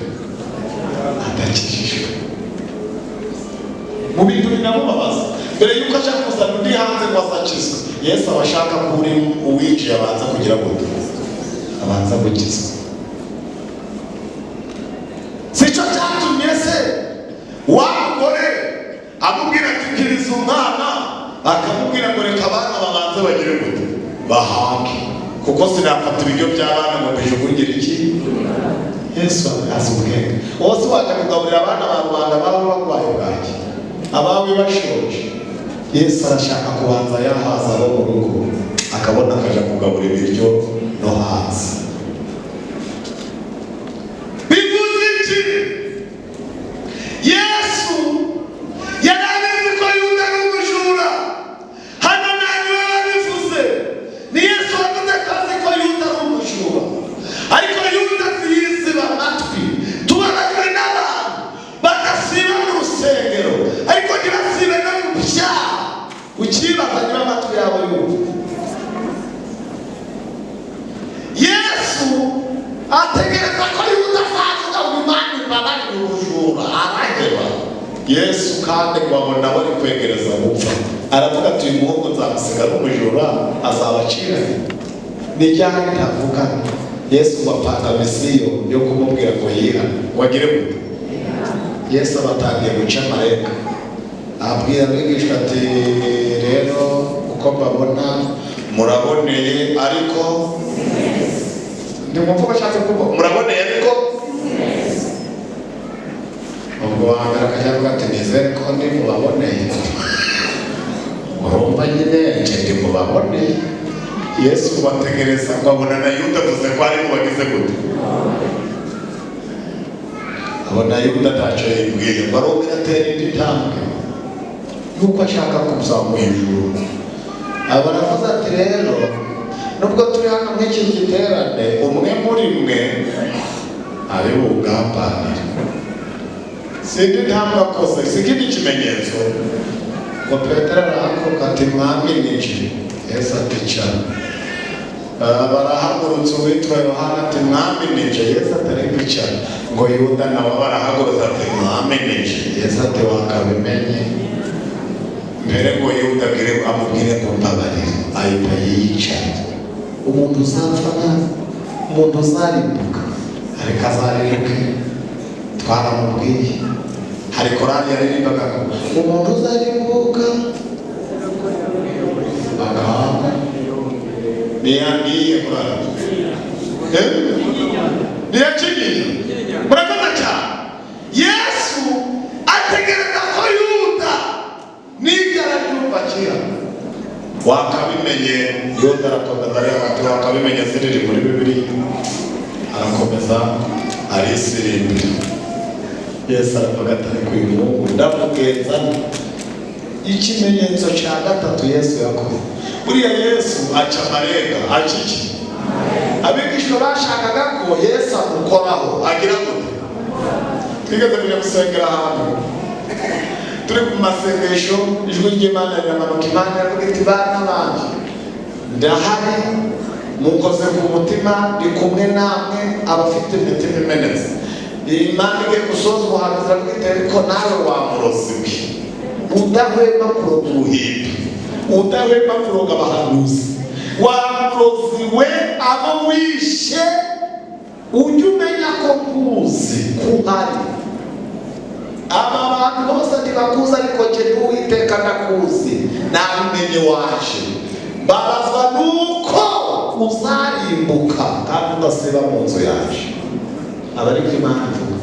atakijijwe. Mu bintu binamubabaza, mbere yuko ashaka kuzana undi hanze ngo azakizwe, Yesu aba ashaka ko uri uwinjiye abanza kugira gute, abanza gukizwa. Sico cyatumye se wa mugore amubwira ati kiriza umwana, akamubwira ngo reka abana babanze bagire gute, bahage, kuko sinafata ibiryo by'abana ngo bijugunyire iki. Yesu azi ubwenge. Wose waje kugaburira abana ba rubanda bawe barwaye bwaki, abawe bashoje. Yesu arashaka kubanza yahaza abo mu rugo, akabona akaja kugaburira ibiryo no hanze. Bivuze iki? Yesu yarabizi ko Yuda ari umujura. Hano nanyu babivuze ni Yesu wavuze ko Yuda ari umujura, ariko Yuda ziyiziba amatwi. Tubabajwe n'abantu bagasiba mu rusengero ariko ntibasibe no mu byaha. Ukibaza niba amatwi yabo yumva. Yesu ategereza ko Yuda azavuga ngo Imana imbabarire ubujura, araheba. Yesu kandi ngo abona bari kwegereza gupfa, aravuga ati uyu muhungu nzamusiga n'umujura azabacira. Ni ryari ntavuga Yesu bapanga misiyo yo kumubwira ngo yihane, wagire gute. Yesu abatangiye guca amareka, abwira abigishwa ati rero uko mbabona muraboneye ariko ndimwumva bashatse kuvuga muraboneye ariko ubwo wambere akajya avuga ati nizere ko ndi mubaboneye. Urumva nyine nje ndi mubaboneye. Yesu bategereza ngo abona na Yuda avuze ko ari mu bagize gute, abona Yuda ntacyo yibwiye, ngo arongera atera indi ntambwe yuko ashaka kuzamura ijuru. Abona avuze ati rero nubwo turi hano nk'iki giterane, umwe muri mwe ari bugambanire. Sindi ntambwe akoze, sikindi kimenyetso ngo Petero arahaguruka ati mwami ninjire. Yesu ati cyane. Barahagurutse uwitwa Yohana ati mwami ninjire. Yesu atari kwicara. Ngo Yuda nawe barahagurutse ati mwami ninjire. Yesu ati wakabimenye mbere ngo Yuda amubwire ngo mbabarire, ahita yiyicara. Umuntu uzapfa nabi, umuntu uzarimbuka, ariko azarimbuke. Twaramubwiye, hari korali yaririmbaga ngo umuntu uzarimbuka agahanga. Niyangiye korali niyakinyiye. Murakoze cyane. Yesu ategereza ko Yuda nigara ryubakira. Wakabimenye Yuda arakomeza areba ati wakabimenye ziriri muri Bibiliya, arakomeza arisirimbira. Yesu aravuga ati ariko uyu muhungu ndamugenza ikimenyetso cya gatatu Yesu yakoze. Buriya Yesu aca amarenga, aca iki? Abigishwa bashakaga ko Yesu amukoraho agira gute. Twigeze kujya gusengera ahantu turi ku masengesho, ijwi ry'Imana riramanuka, Imana iravuga iti bana banje ndahari, mukoze ku mutima, ndi kumwe namwe abafite imitima imenetse. Imana igiye gusoza ubuhanuzi iravuga iti ariko nawe wamurozi we, udahwema kuroga ubuhimbi, udahwema kuroga abahanuzi, wamurozi we abo wishe, ujye umenya ko kuzi kuhari. Aba bantu bose ntibakuzi ariko jye n'Uwiteka ndakuzi, nawe umenye waje. Babazwa nuko uzarimbuka kandi udasiba mu nzu yaje. Abari ko Imana ivuga.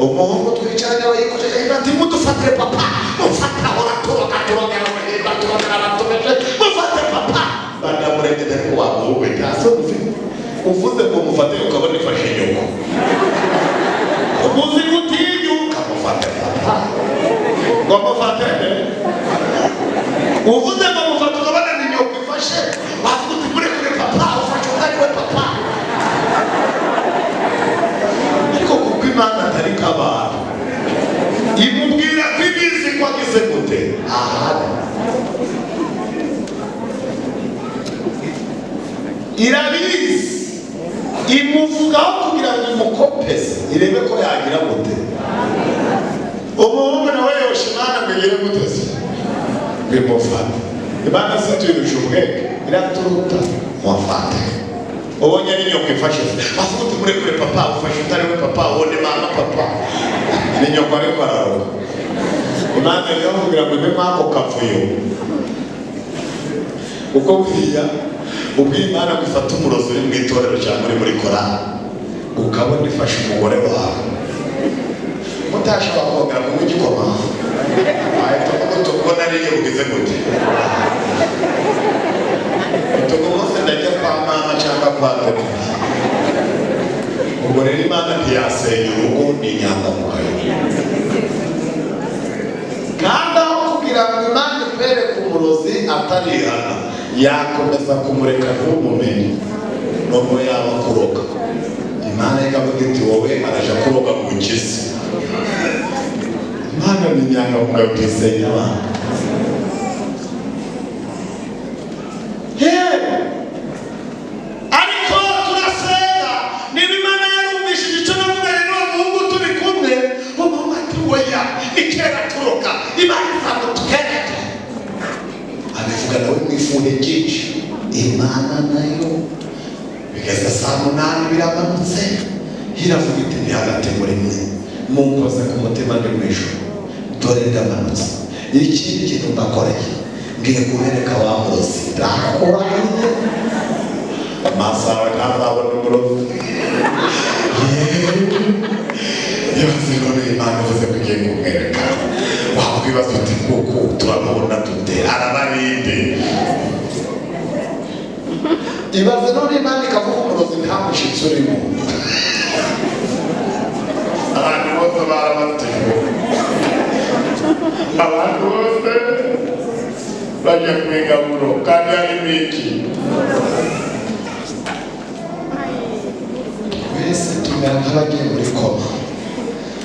Umuhungu twicaranye abayikojeje ati mudufate papa, mufate aho raturoga mufate papa. Bandamurengede ko wamuwe taso uvuze ngo mufate ukabona ifashe nyoko. Ubuzi gutinyuka mufate papa. Ngo mufate uvuze ngo mufate ukabona ni nyoko ifashe, bavuga uti muri kure papa, ufashe utariwe papa. Ariko kuko Imana atari kabara, imubwira ko ibizi ko agize gute ahari. irabizi imuvugaho kugira ngo imukopeze irebe ko yagira gute. Umuhungu nawe yosha Imana ngo igire gute se bimufata. Imana se tuyirusha ubwenge iraturuta mwafata. Ubonye n'inyoko ifashe avuga uti murekure papa ufashe utari we papa ubone mama papa n'inyoko ariko araroga. Imana rero kugira ngo ibe mwako kavuyo uko buriya Imana gufata umurozi uri mu itorero cyangwa uri muri korali ukabona ifashe umugore wawe mutashobora kongera kunywa igikoma ahita kubona ariyo ugize gute utugomose ndajya kwa mama cyangwa kwa papa. Ubwo rero Imana ntiyasenya urugo ni inyangamugayo. Kandi aho kugira ngo Imana ikwereke umurozi atarihana yakomeza kumureka ntumumenye nubwo yaba kuroga. Imana ikavuga iti wowe araje kuroga mu gizi. Imana ni inyangamugayo kwisenya abantu. Ariko turasenga niba Imana yarumvishije icyo navuganye n'uwo muhungu turi kumwe umuhungu ati oya ikera turoga Imana izamutukereke. Abivuga nawe mwifuhe byinshi. Imana nayo bigeze saa 8 biramanutse iravuga iti ndi hagati muri mwe munkoze ku mutima ndi mu ijuru dore ndamanutse ikindi kintu mbakoreye ngiye kubereka wa murozi ndakuranye amaso yawe ntazabona umurozi. Yavuze ngo Imana ivuze ko igiye kumwereka wakwibaza uti kuko turamubona dute arabarinde. Ibaze none Imana ikavuga umurozi nta mushitsi urimo. Abantu bose barabatewe, abantu bose bajya kwigaburo kandi harimo iki. Twese tumera nk'abagiye muri koma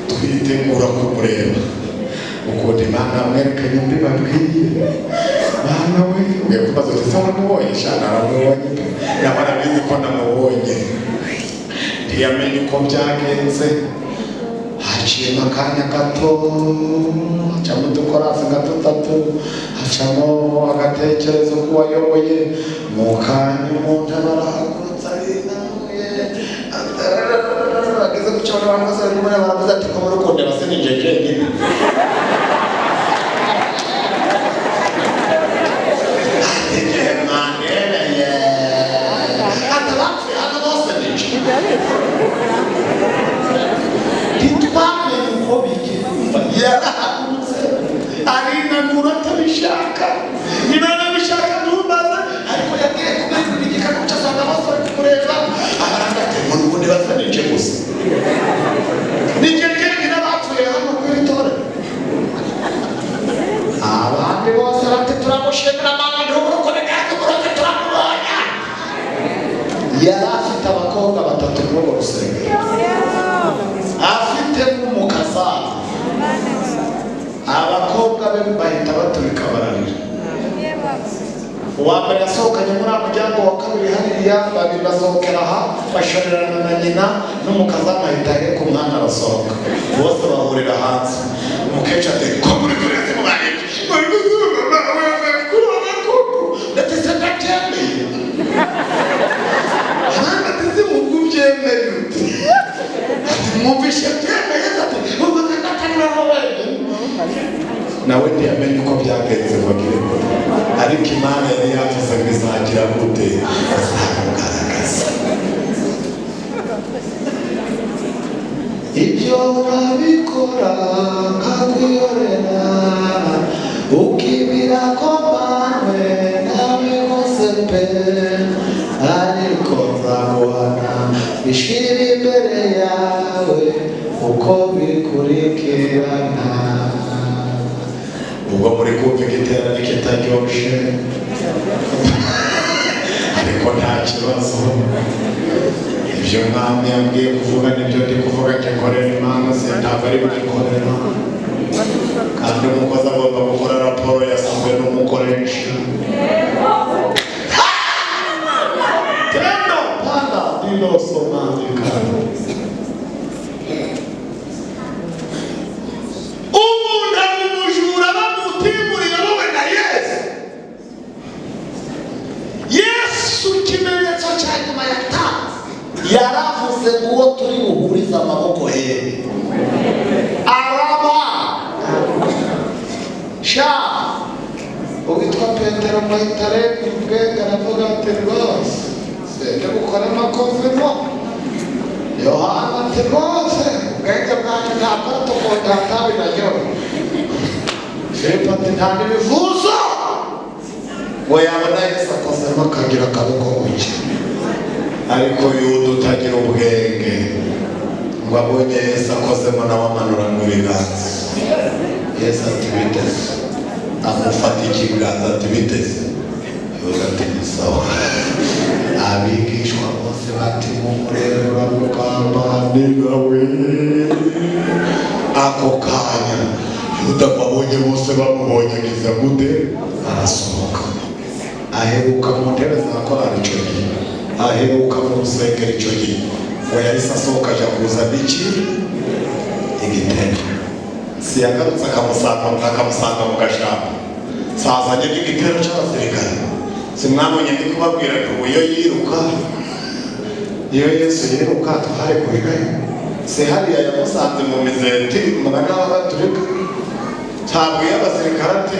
twitegura kumureba ukuntu Imana amwerekanye mbi babwiye Mana we ugiye kubaza uti se waramubonye shana aramubonye nawe arabizi ko namubonye ntiyamenye uko byagenze. Haciyemo akanya gato hacamo udukorasi gatatu hacamo agatekerezo k'uwayoboye mu kanya umuntu arahagurutse arinamuye ageze ku cyabona abantu bose barimo baravuze ati ko muri kundeba se ni jeje nyine. Ntitwamenye uko bigenda yarahagurutse arinanura atabishaka. Imana abishaka ntumbaza ariko yagiye kubwira igikanu cyasanga bose bari kumureba abandi ati ngo n'ubundi basa n'ije gusa nije njyenyine bapfuye hano kuri torero. Abandi bose bati turamushimira Mana n'uko bigenda umurozi turamubonye. Yari afite abakobwa 3 muri urwo rusengero afite n'umukazana. Abakobwa be bahita baturika bararira. Uwa mbere yasohokanye muri muryango wa kabiri hariya babiri basohokera aha bashorerana na nyina n'umukazana ahita areka umwana arasohoka bose bahurira hanze. Umukecuru ati ko muri kureze mubaye muri kuzuba nawe kurona kuko ndetse se ndabyemeye abana ati mu kubyemeye mwumvishe byemeye ati ubu ndatari nawe nawe ntiyamenye uko byagenze bagire ariko Imana yari yavuze ngo izagira gute azamugaragaza. Ibyo urabikora nkakwiyorera ukibira ko mbawe nawe hose pe ariko nzaguhana bishira imbere yawe uko bikurikirana. Ubwo muri kumva igiterane kitaryoshe ariko nta kibazo. Ibyo Mwami yambwiye kuvuga nibyo ndi kuvuga ngikorera Imana se ntabwo ari bugikorera. Kandi umukozi agomba gukora raporo yasabwe n'umukoresha. uwitwa Petero Mwitare ubwenge aravuga ati rwose sende gukora amakovemo. Yohana ati rwose ubwenge bwanyu ntabwo tukunda hatabi na nyobe. Filipo ati nta n'ibivuzo. Ngo yabona Yesu akozemo akagira akaboko guke. Ariko Yuda utagira ubwenge ngo abonye Yesu akozemo nawe amanura mu biganza. Yesu ati biteze. Amufata ikiganza ati biteze. Yuda ati ni sawa. Abigishwa bose bati mumurebe baramugamba nawe. Ako kanya Yuda wabonye bose bamubonye agize gute arasohoka. Aheruka mu ntebe za korali icyo gihe, aheruka mu rusengero icyo gihe, ngo yahise asohoka ajya kuzana iki igitero. Si yagarutse akamusanga mu gashamba, sazanye n'igitero cy'abasirikare. Simwabonye ndi kubabwira ngo iyo yiruka, iyo Yesu yiruka twari kubigayo. Se hariya yamusanze mu mizeti umugani w'abaturika. Ntabwo y'abasirikare ati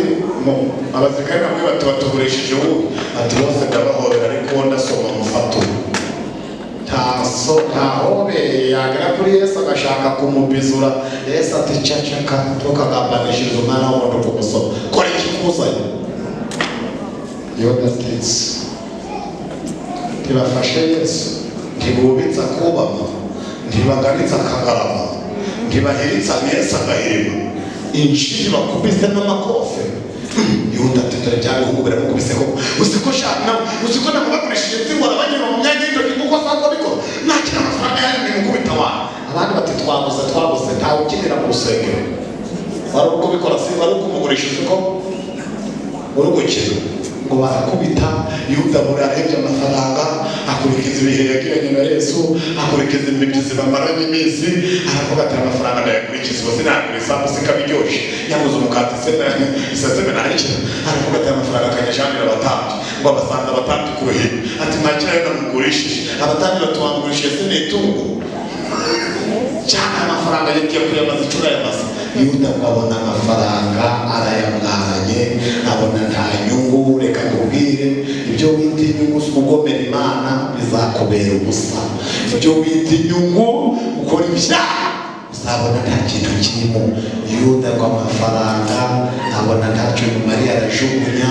abasirikare bamwe batubatugurisha ubu ati bose ndabahobera ariko ndasoma mufato. Ntahobe yagera kuri Yesu agashaka kumubizura. Yesu ati cacaka tukagambanishiriza umwana w'umuntu kumusoma. Kora ikikuzanye. Yuda ati ntibafashe Yesu, ntibubitsa kubama, ntibaganitsa akagarama, ntibahiritsa Yesu agahirima. Injiri bakubise n'amakofe. Yuda ati dore byabihungu biramukubise koko. Uziko shaka uziko namubakurishije tingora bagira mu myanya y'indoki kuko asanga bikora. Nakira amafaranga yanyu nimukubita wana. Abandi bati twabuze ntawe ukinira mu rusengero. Wari uko bikora si wari uko umugurishije ko urugukira. Ngo barakubita. Yuda murarebye amafaranga akurikiza ibihe yagiranye na Yesu, akurikiza imibyizi bamaranye iminsi, aravuga ati amafaranga ndayakurikiza ubu sinagura isambu sikabiryoshe yabuze umukati iseseme narikira. Aravuga ati amafaranga akanyashanira abatambyi, ngo abasanga abatambyi ku ruhimbi ati ntakirayo namugurishije. Abatambyi batuwangurishije se n'itungo cyane amafaranga yagiye kuyamaza icura yamaze. Yuda abona amafaranga arayamwanye, abona nta nyungu. Reka nkubwire ibyo wita inyungu ugomera Imana bizakubera ubusa. Ibyo wita inyungu ukora ibyaha uzabona nta kintu kirimo. Yuda ngo amafaranga abona ntacyo Mariya arajugunya,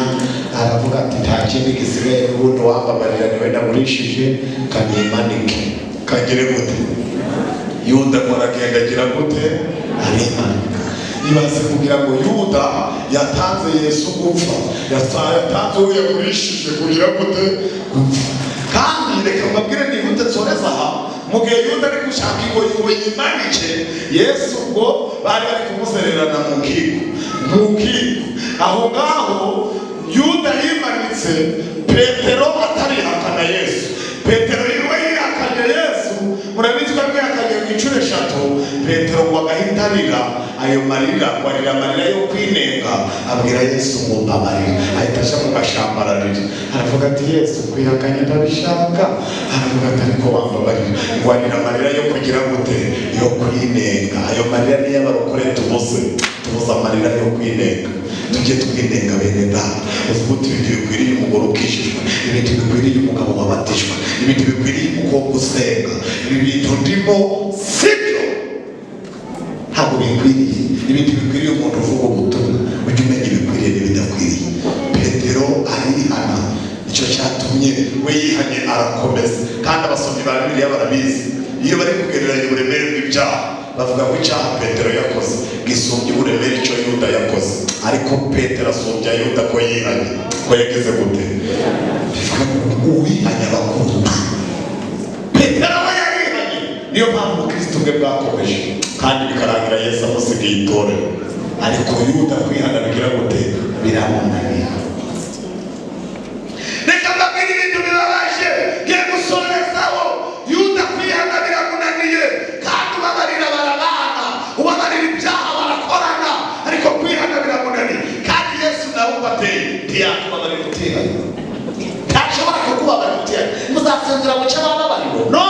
aravuga ati nta kindi gisigaye n'ubundi wambabarira niwe nagurishije kanyimanike kagire gute. Yuda ngo aragenda agira gute arimanika. Ibaze kugira ngo Yuda yatanze Yesu gupfa, yatanze uwo yagurishije kugira gute gupfa. Kandi reka mbabwire nihute nsoreza aha, mu gihe Yuda ari gushaka ngo yimanike, Yesu ubwo bari bari kumuzererana mu nkigo. Aho ngaho Yuda yimanitse, Petero atarihakana Yesu. Petero yiwe yihakanye Yesu, murabizi ko yihakanye inshuro 3. Petero ngo agahita arira ayo marira, warira amarira yo kwinenga, abwira Yesu ngo mbabarira. Ahita aja mu gashamba ararira, aravuga ati Yesu kwihakanye ndabishaka. Aravuga ati ariko wambabarira. Warira amarira yo kugira gute yo kwinenga. Ayo marira niyo abarokore tubuze amarira yo kwinenga. Tujye twinenga bene data. Uvuga ibintu bikwiriye umugore ukishijwe, ibintu bikwiriye umugabo wabatijwe, ibintu bikwiriye umukobwa usenga. Ibi bintu ndimo sibyo, ntabwo bikwiriye. Ibintu bikwiriye umuntu uvuga ubutumwa, ujye umenya ibikwiriye n'ibidakwiriye. Petero arihana, icyo cyatumye we yihanye arakomeza. Kandi abasomyi ba Bibiliya barabizi, iyo bari kugereranya uburemere bw'ibyaha bavuga ko icyaha Petero yakoze gisumbye uburemere icyo Yuda yakoze. Ariko Petero asumbya Yuda ko yihanye, ko yageze gute. Uwihanye abakunda. Petero we yarihanye, niyo mpamvu ubukristo bwe bwakomeje kandi bikarangira Yesu amusigaye itorero. Ariko Yuda kwihana bigira gute biramunanira. Reka mbabwire ibintu bibabaje ngiye gusorezaho. Yuda kwihana biramunaniye, kandi ubabarira barabana, ubabarira ibyaha barakorana, ariko kwihana biramunaniye. Kandi Yesu nawe ubateye ntiyakubabarira uteranye, ntashobora kukubabarira uteranye. Muzasenzera mu cy'abababariro? No,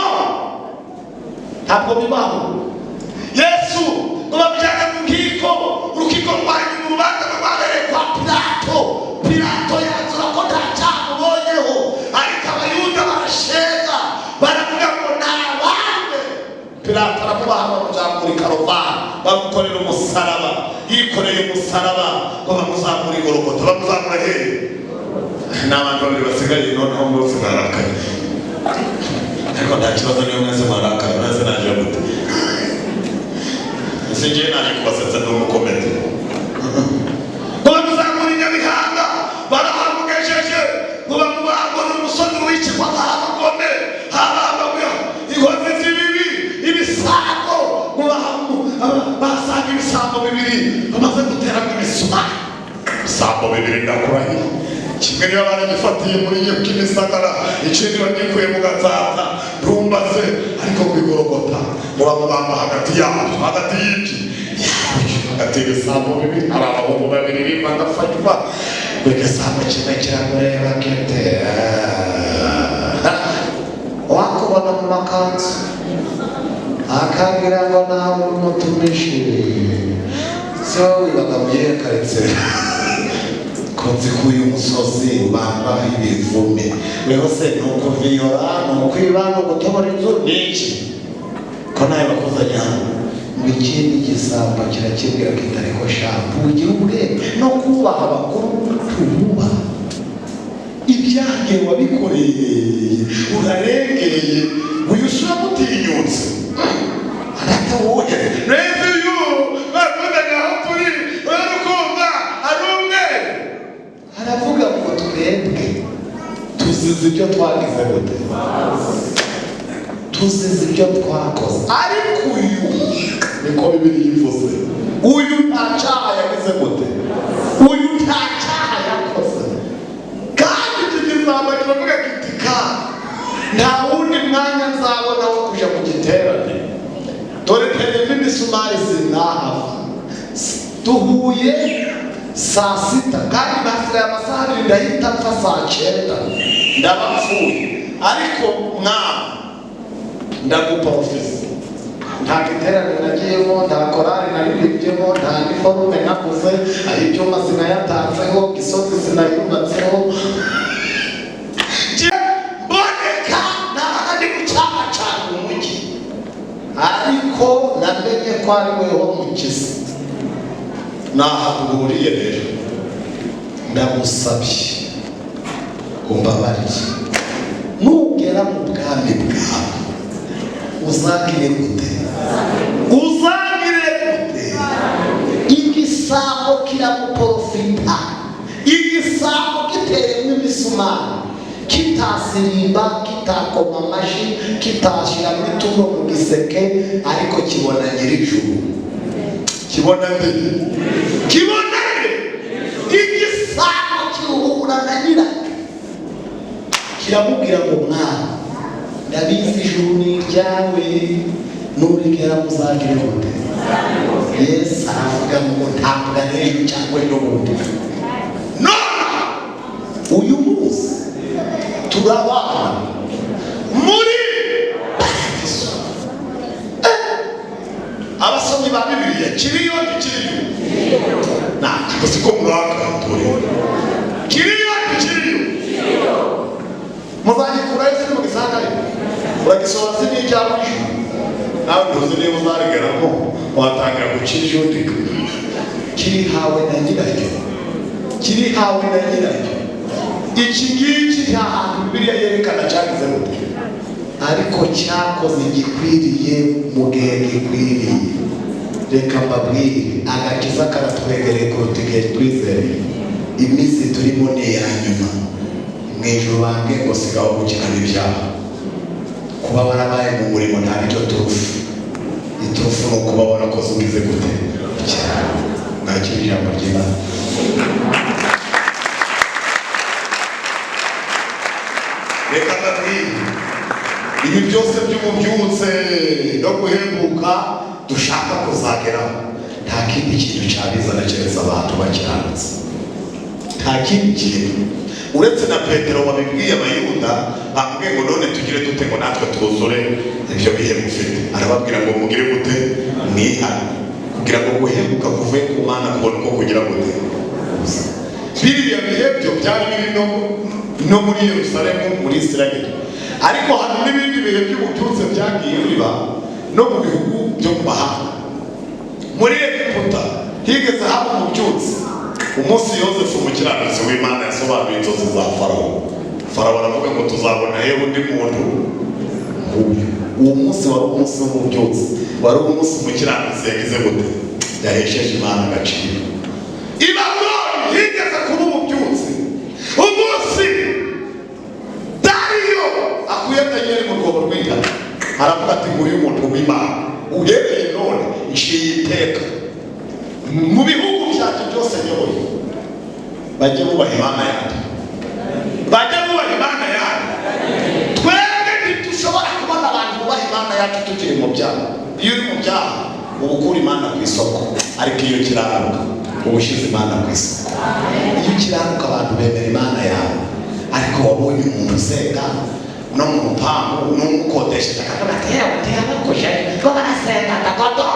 ntabwo bibaho. Yesu ngo bamujyana mu rukiko rwanyu mu rubanza rwabereye kwa Pilato. Pilato yanzura ko nta cyaha mubonyeho, ariko abayuda barashenga baravuga ngo nabambe. Pilato aramubaha bamuzamura i Karuvali, bamukorera umusaraba, yikoreye umusaraba ngo bamuzamura i Gologota. Bamuzamura hehe? N'abantu babiri basigaye noneho bose barakaye, ariko nta kibazo niyo mwese mwarakaye, mwese naje gute? Ese ngiye naje kubasetsa ndi umukomete. Ngo bamuzamura i Nyabihanga, barahamugejeje ngo bamubambura umusozi w'ikigwa bahamugome, habambaguye inkozi z'ibibi, ibisambo, ngo basanga ibisambo bibiri bamaze guteramo imisumari. Ibisambo bibiri ndakurahiye, kimwe niba baragifatiye muri Kimisagara, ikindi bagikuye mu Gatsata Rumbaze, ariko ku Gologota ngo bamubamba hagati yabyo, hagati y'iki, hagati y'ibisambo bibiri. Hari abahungu babiri bimagafashwa, igisambo kimwe kiramureba kite, wakubona mu makanzu akagira ngo nawe umutumishi, so wibaga muyekaritse konzi kuyu musozi ubamba ibivume. Weho se nuko viyora, nuko ibanga gutobora inzu niki ko nawe bakozanya ngo ikindi gisamba kirakibwira kitariko shampu, ugira ubwenge no kubaha abakuru tububa. Ibyaha wabikoreye urarengeye, uyusura mutinyutse aratawoye neza uyu bakundanya aho turi urarukumva ari umwe. Aravuga ngo twebwe tuzize ibyo twagize gute, tuzize ibyo twakoze, ariko uyu niko Bibiliya ivuze, uyu nta cyaha yagize gute, uyu nta cyaha yakoze. Kandi iki gisamba kiravuga kiti nta wundi mwanya nzabona wo kuja mu giterane, dore teremo imisumari sinahava. Duhuye saa sita kandi basigaye amasaha abiri ndahita mpfa saa 9 ndabapfuye, ariko ndagupa ofisi. Nta giterane nagiyemo, nta korari nariribyemo, nta niforume naguze, ibyuma sinayatatseho, gisozi sinayubatseho, boneka n'ahandi gucana cyane umujyi, ariko namenye ko ari we wamukiza. Nahaburiye rero, ndagusabye umbabarire, nugera mu bwami bwawe uzagire gute, uzagire gute. Igisabo kiramuporofita, igisabo giteremo imisumari, kitasirimba, kitakoma amashi, kitashyiramo ituro mu giseke, ariko kibona nyir'ijuru. Kibona nde? Kibona nde? Igisabo kiruhura na nyiracyo, kiramubwira ngo mwana, ndabizi ijuru ni iryawe, nurigera muzagire gute. Yesu aravuga ngo ntabwo ari ejo cyangwa ejobundi, none uyu munsi turabana muri paradiso. Abasomyi ba Bibiliya kiriyo ntikiriyo? Ntabwo siko murakanture, kiriyo ntikiriyo? Muzagikura ese mugisangare, uragisora se n'icyaha ijuru, nawe ntuzi niba uzarigeramo watangira gukijundika. Kirihawe na nyiracyo, kirihawe na nyiracyo. Iki ngiki nta hantu Bibiliya yerekana cyagize gute, ariko cyakoze igikwiriye mu gihe gikwiriye. Reka mbabwire, agakiza karatwegereye kuruta igihe twizeye. Iminsi turimo ni iya nyuma. Mw'ijuru bange ngo sigaho gukina ibyaha, kuba warabaye mu murimo nta nicyo turufu. Iturufu ni ukuba warakoze ugize gute cyane. Mwakira ijambo ry'Imana. Reka ndabwire, ibi byose by'umubyutse no guhembuka dushaka kuzageraho, nta kindi kintu cyabizana keretse abantu bakiranutse. Nta kindi kintu uretse na Petero wabibwiye abayuda, bambwiye ngo none tugire dute ngo natwe twuzure ibyo bihe mufite. Arababwira ngo mugire gute, mwihane, kugira ngo guhembuka kuvuye ku Mana kubona uko kugira gute. biriya bihe byo byari biri no muri Yerusalemu muri Israeli, ariko hari n'ibindi bihe by'ububyutse byagiye biba no mu bihugu byo mu mahanga. Muri Egiputa higeze haba umubyutse umunsi Yosefu umukiranutsi w'Imana yasobanuye inzozi za Farawo. Farawo aravuga ngo tuzabona yewe undi muntu. Uwo munsi wari umunsi w'umubyutse, wari umunsi umukiranutsi yagize gute, yahesheje Imana agaciro. I Babuloni higeze kuba umubyutse umunsi Dariyo akuye Danieli mu rwobo rw'intare, aravuga ati nguyu muntu w'Imana uhereye none nciye iteka mu bihugu byacu byose nyoboye bajye bubaha Imana yanjye, bajye bubaha Imana yanjye. Twebwe ntitushobora kubona abantu bubaha Imana yacu tukiri mu byaha. Iyo uri mu byaha uba ukura Imana ku isoko, ariko iyo ukiranuka uba ushyize Imana ku isoko. Iyo ukiranuka abantu bemera Imana yawe, ariko wabonye umuntu usenga no mu rupangu n'umukodesha akavuga ati yewe utiyabakuje ngo barasenga ndagodo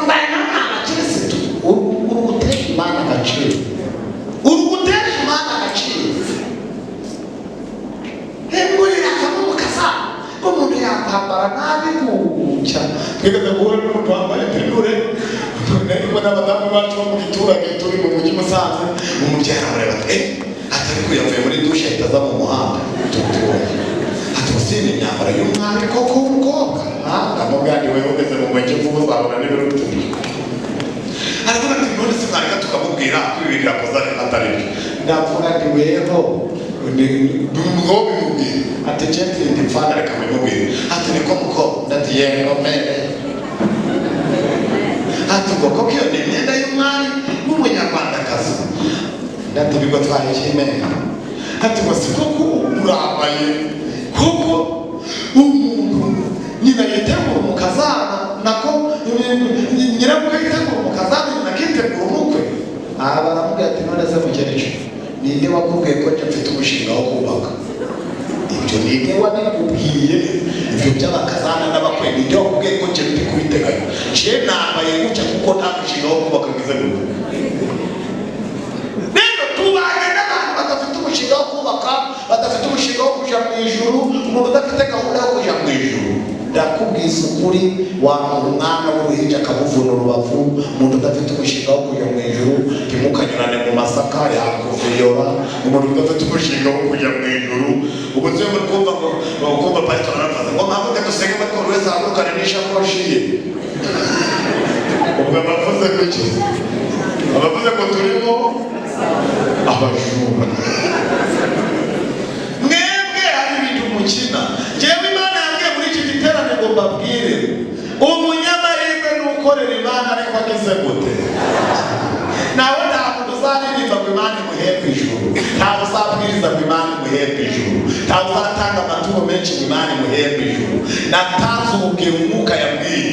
mbana n'abakirisitu. Uri gutesha Imana agaciro, uri gutesha Imana agaciro. Hemburira akamumu kasa umuntu yakwambara nabi gucya. Twigeze guhura n'umuntu wambaye penure ariko n'abadamu bacu bo mu giturage turi mu mujyi Musanze, umubyeyi aramureba ati atari ko yavuye muri dushe ahita aza mu muhanda tuturanye ati usibye imyambaro y'umwami koko w'umukobwa ndamubwira nti wewe ugeze mu mujyi vuba uzabona n'ibiruta. Aravuga ati none se mwareka tukamubwira ko ibi bintu yakoze atari byo. Ndavuga nti weho bimubwira ati jenti ndi mfana reka bimubwira ati niko muko ndati yego mere ati ngo koko iyo ni imyenda y'umwami w'umunyarwandakazi. Ndati bigo twahekimenya ati ngo si koko urambaye koko umuntu nyina yitegura umukazana nako nyirabukwe yitegura umukazana nyina akitegura umukwe. Aha baramubwira ati none se mukereje ninde wakubwiye ko nje mfite umushinga wo kubaka? Ibyo ninde wabikubwiye? Ibyo by'abakazana n'abakwe ninde wakubwiye ko nje ndi kubiteganya? Je nambaye gutya kuko nta mushinga wo kubaka mwize gute. Rero tubanye n'abantu badafite umushinga wo kubaka, badafite umushinga wo kuja mu ijuru, umuntu udafite gahunda yo kuja mu ijuru. Ndakubwiza ukuri, wamura umwana w'uruhinja akamuvuna urubavu. Umuntu udafite umushinga wo kujya mu ijuru, ntimukanyurane mu masaka yakuvuyora. Umuntu udafite umushinga wo kujya mu ijuru, ubwo tuyo muri kumva pastor aravuze ngo mpamvu dusenge bari ko wese ahagurukane n'ishakoshi ye. Ubwo bavuze kuki? Abavuze ko turimo abajura. Mwebwe hari ibintu mukina. Jewe Imana yambwiye muri iki giterane ngo mbabwire umunyamahirwe n'ukorera Imana ariko ageze gute. Nawe ntabwo uzaririmba ngo Imana imuhembe ijuru, ntabwo uzabwiriza ngo Imana imuhembe ijuru, ntabwo uzatanga amaturo menshi ngo Imana imuhembe ijuru. Natanze ubugero umwuka yambwiye,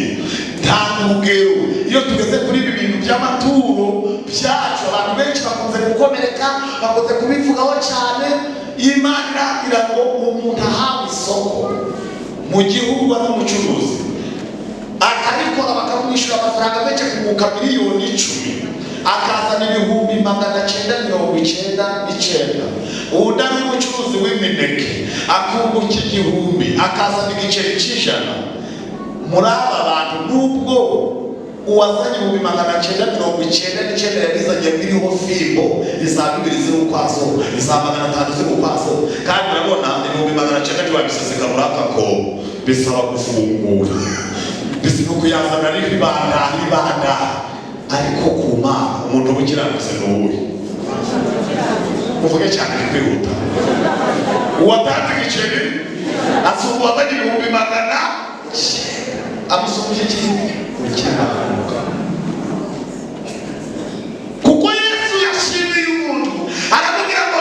tanga ubugero. Iyo tugeze kuri ibi bintu by'amaturo byacu abantu benshi bakunze gukomereka, bakunze kubivugaho cyane. Imana iragira ngo umuntu ahawe isoko mu gihugu ari umucuruzi akabikora bakamwishyura amafaranga menshi kunguka miliyoni 10, akazana 999,999. Ubu ari umucuruzi w'imineke akunguka 1000, akazana igiceri cy'ijana. Muri aba bantu nubwo uwazanye 999 yabizanye biriho fimbo iza 2 ziri ukwazo, iza 500 ziri ukwazo, kandi urabona 999 wabiseseka muri aka ko bisaba gufungura, bisaba kuyazana n'ibanda. Ariko kuma umuntu ubukiranutse n'ubuhe uvuge cyane kwihuta. Uwatanze igiceri asubwa abandi 900 amusubije ikintu ukiranuka. Kuko Yesu yashimiye umuntu aramubwira ngo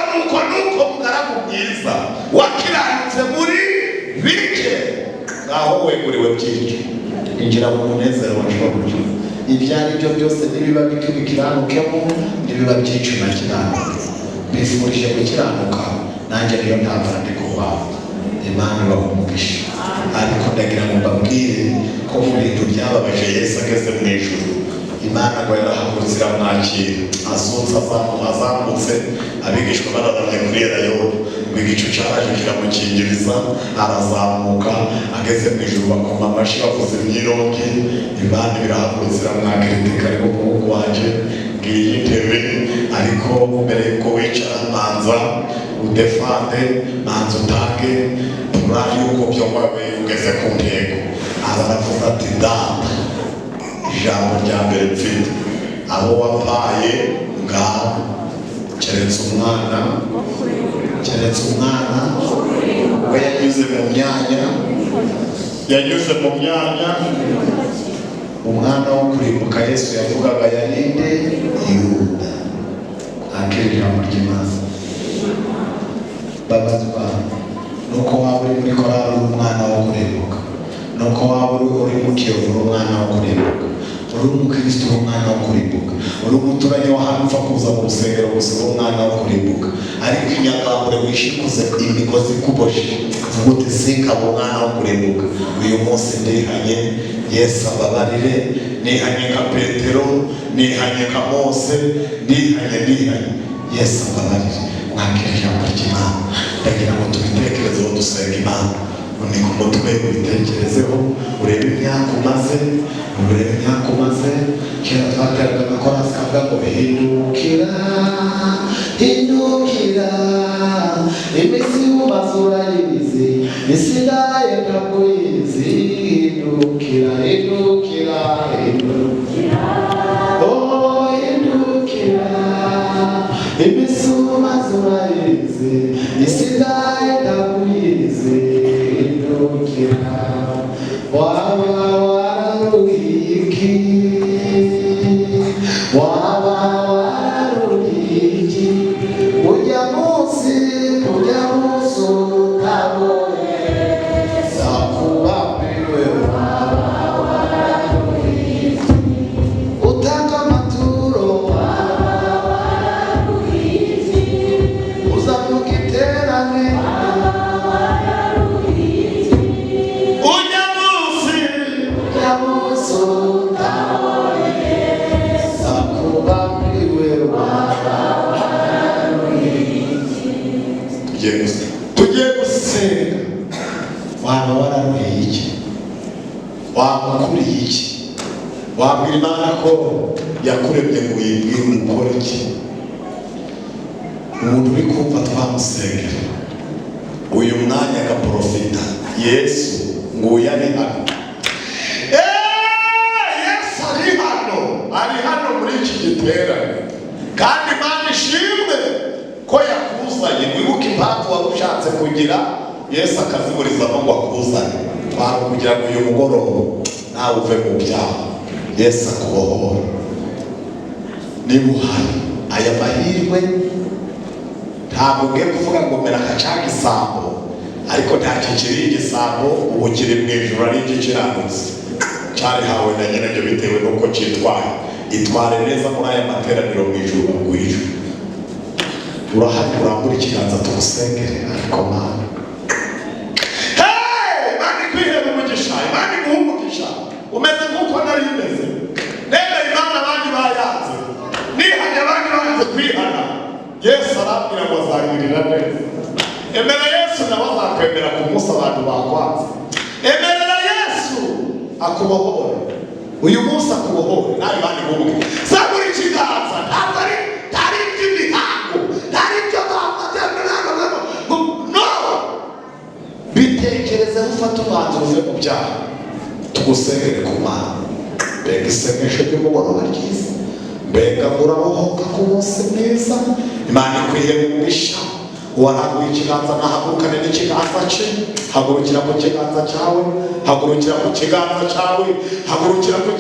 nuko mugaragu mwiza wakiranutse muri bike, ngaho weguriwe byinshi, injira mu munezero w'ijuru. Ibyo ari byo byose nibiba bikiranukemo nibiba byinshi na kiranuka. Mbifurije gukiranuka, nanjye niyo ntambara ndi kuba. Imana ibahumugisha. Ariko ndagira ngo mbabwire ko mu bintu byababaje Yesu ageze mu ijuru Imana ngo yarahagurutse iramwakira, azutse azamutse, abigishwa bararamye kuri Elayono, ngo igicu cyaraje kiramukingiriza, arazamuka, ageze mu ijuru bakoma amashyi bavuza imyirongi, Imana birahagurutse iramwakira iti karibu muhungu wanje, ngiyi intebe, ariko mbere yuko wicara manza udefande, manza utange turari yuko byombawe ugeze ku ntego. Aravuga ati data, ijambo rya mbere mfite, abo wapaye ngaho keretse umwana we yanyuze mu myanya umwana wo kurimbuka Yesu yavugaga yarinde Yuda. Akiri ijambo ry'Imana. Babazwa nuko waba uri muri korali umwana wo kurimbuka, nuko waba uri mu Kiyovu umwana wo kurimbuka, uri umukristo umwana wo kurimbuka, uri umuturage w'ahantu upfa kuza mu rusengero gusa umwana wo kurimbuka, ariko inyagambure wishikuze imigozi ikuboshe uvuga uti sinkaba umwana wo kurimbuka. Uyu munsi ndihanye, Yesu ababarire, nihanye nka Petero, nihanye nka Mose, ndihanye, Yesu ababarire. Mwakira ijambo ry'Imana, ndagira ngo tubitekerezeho dusenga Imana. Ni ku mutwe ubitekerezeho, urebe imyaka umaze, kera twateraga agakorasi kavuga ngo hindukira, iminsi umaze urayizi, isigaye ntakuyizi, hindukira, oh hindukira, iminsi umaze urayizi, isigaye ntakuyizi, hindukira. Waba wararuhiye iki? Waba wararuhiye iki? Ujya munsi utabonye, zakubambiwe. Waba wararuhiye iki? Utanga amaturo, waba wararuhiye iki? Uzavuga iterane, tugiye gusenga. Waba wararuhiye iki? Wakuriye iki? Wabwira Imana ko yakuremye ngo uyibwire umukore iki? Umuntu uri kumva twamusengera uyu mwanya agaprofita. Yesu ngo yari hano, Yesu ari hano muri iki giterane, kandi Imana ishimwe ko yakuzanye. Wibuke impamvu wari ushatse kugira Yesu akaziburizamo ngo akuzanye, twari kugira ngo uyu mugoroba nawe uve mu byaha, Yesu akubohora. Niba uhari aya mahirwe, ntabwo ugiye kuvuga ngo mera akacaga isambo, ariko ntacyo kiri igisambo, ubu kiri mu ijuru ari igikiranutsi, cyarihawe na nyiracyo bitewe n'uko cyitwaye. Itware neza muri aya materaniro mu ijuru bagwije. Urahari, urambura ikiganza tugusengere. Ariko Mana, Imana ikwihera umugisha, Imana iguha umugisha, umeze nk'uko nari meze. Nemera Imana abandi bayanze, nihanye abandi banze kwihana. Yesu arambwira ngo azagirira neza. Emera Yesu nawe azakwemera ku munsi abantu bakwanze. Emerera Yesu akubohore, uyu munsi akubohore. Nawe bandi bumwe zabura ikiganza, ntabwo ari iby'imihango, ntari ibyo no, bitekereze ufata umwanzuro uve mu byaha, tugusengere ku Mana. Mbega isengesho ry'umugoroba ryiza, mbega urabohoka ku munsi mwiza. Imana ikwiye umugisha. Waraguye ikiganza nahagurukane n'ikiganza cye, hagurukira ku kiganza cyawe, hagurukira ku kiganza cyawe, hagurukira ku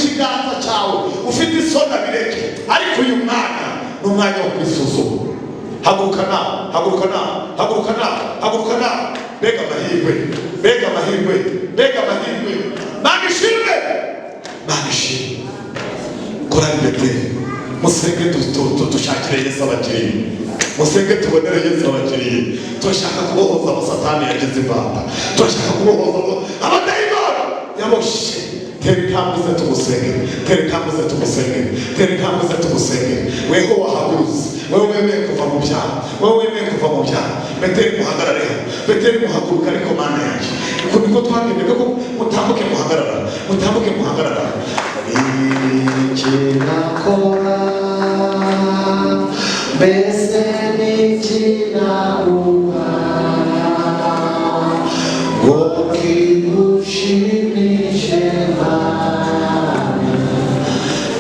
kiganza cyawe. Ufite isoni bireke, ariko uyu mwanya ni umwanya wo kwisuzuma. Hagurukana. Mbega amahirwe. Mana ishimwe. Korali Bethel, musenge dushakire Yesu abakiriye, musenge tubonere Yesu abakiriye. Turashaka kubohoza amasatani yagize imbata, turashaka kubohoza abadayimoni yaboshe. tera intambwe ze tugusengere, tera intambwe ze tugusengere, tera intambwe ze tugusengere. Weho wahagurutse, wewe wemeye kuva mu byaha, wewe wemeye kuva mu byaha, Bethel muhagarare, Bethel muhaguruka ariko mana yanjye. Uko niko twagendeye ko mutambuke muhagarara, mutambuke muhagarara. Ikinakora mbese n'ikinaruha ngo kigushimishe Mana,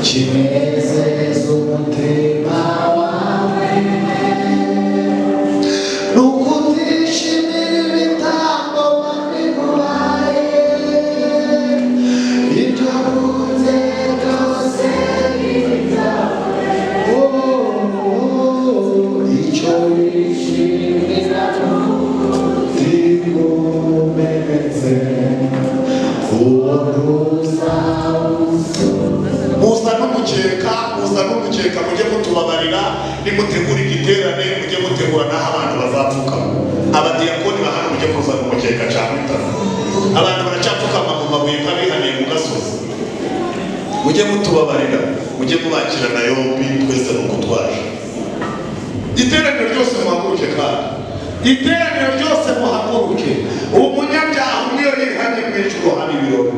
kinezeze umutima wawe, nuko utishimira ibitambo wabiguhaye, ibyo wakunze byose bitawe, icyo wishimira n'umutima umeze uwo muza n'umukeka mujye mutubabarira, nimutegura igiterane mujye mutegura n'aho abantu bazapfukama. Abadiyakoni bahana mujye kuzana umukeka cyangwa itara, abantu baracapfukama mu mabuye nk'abihaniye mu gasozi. Mujye mutubabarira, mujye mubakirana yombi, twese nuko twaje. Iteraniro ryose muhaguruke kandi, iteraniro ryose muhaguruke. Umunyabyaha umwe yihanye mu ijuru haba ibirori,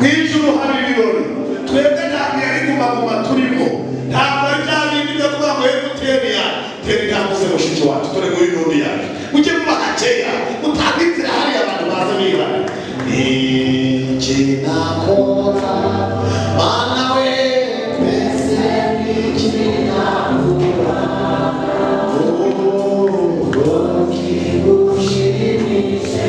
mu ijuru haba ibirori. Twebwe ntabwo yari guma turimo, ntabwo ari bya bindi byo kuvuga ngo emutiyeni ya tera intambwe ze mushiki wacu turi muri nundi yacu. Mujye muba hakeya, mutange inzira hariya abantu baza bihana. Ikinakora Mana we mbese n'ikinakora ngo kigushimishe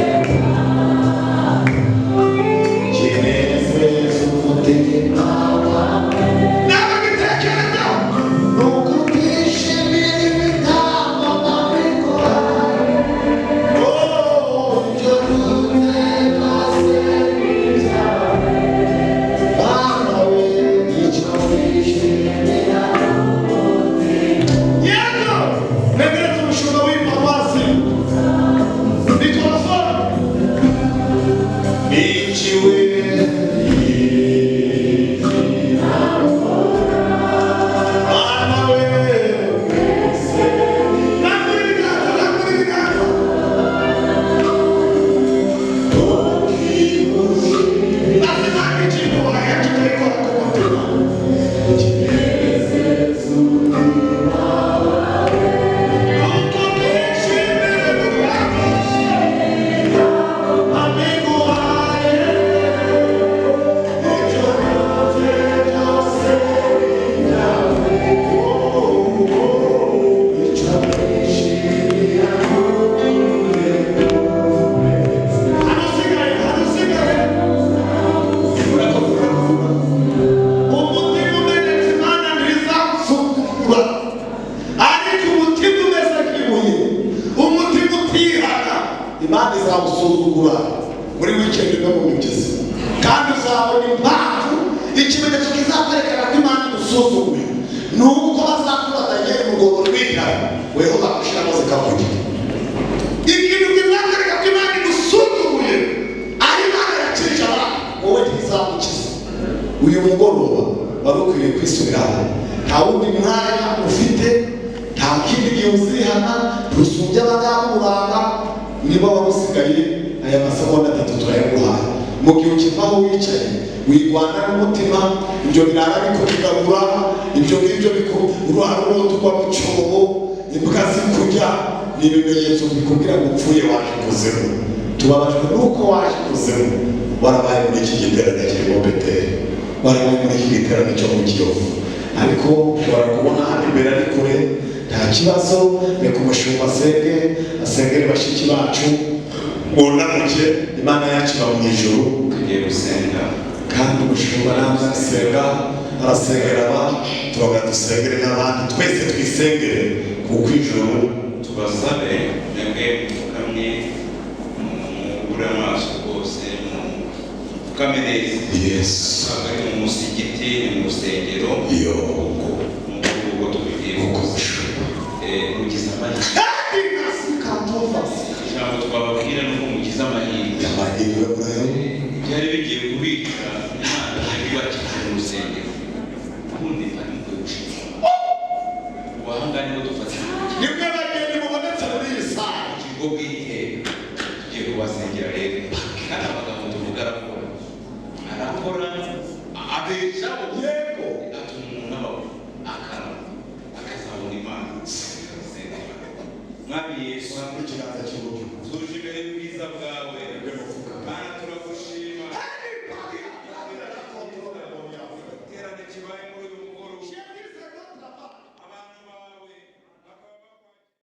kinezeze umutima wawe. Nawe bitekereza nuko utishimira ibitambo wabiguhaye, ibyo wakunze byose bitawe, Mana we icyo wishimira n'umutima. Yego negereza umushumba w'iparuwasi Nicolas niciwe Imana izawusuzugura muri weekend no mu migezi, kandi uzabona impamvu ikimenyetso kizakwerekana ko Imana igusuzuguye nuko bazakubatanye mu rwobo rw'intare, weho bagushiramo zikakugira. Ikintu kizakwereka ko Imana igusuzuguye aho Imana yakirije abantu, wowe ntizamukiza. Uyu mugoroba wari ukwiriye kwisubiraho, nta wundi mwanya ufite, nta kindi gihe uzihana, rusumbye abazamuranga. Niba wabusigaye aya masegonda 3 turayaguhaye, mu gihe ukivaho wicaye wigwana n'umutima, ibyo birara bikugabura, ibyo ngibyo uruhara rutwa mu cyobo, imbwa zikurya, ni ibimenyetso bikubwira ngo upfuye waje kuzimu. Tubabajwe nuko waje kuzimu, warabaye muri iki giterane kirimo Bethel, warabaye muri iki giterane cyo mu Kiyovu, ariko warakubona hano imbere ari kure. Nta kibazo, reka umushumba asengere bashiki bacu munamuke. Imana yacu iba mu ijuru, tugiye gusenga kandi umushumba namwe arasengera abantu, tubaga dusengere n'abandi, twese twisengere kuko ijuru. Tubasabe mwebwe mupfukamye, mubure amaso rwose, mupfukame neza. Yesu ntabwo ari mu musigiti, ni mu rusengero. Iyo ubwo tubigiye mugize amahirwe. Ijambo twababwira nuko mugize amahirwe. Byari bigiye kubica kandi ngo dufatire nibwo bageni mubonetse muri iyi sare ikigo bw'iteka tugiye kubasengera rero kandi amagambo tuvuga arakora abeshaho yego atuma umuntu abaho akazabona Imana. Mwami Yesu ikiganza cy'uburyo tuje imbere y'ubwiza bwawe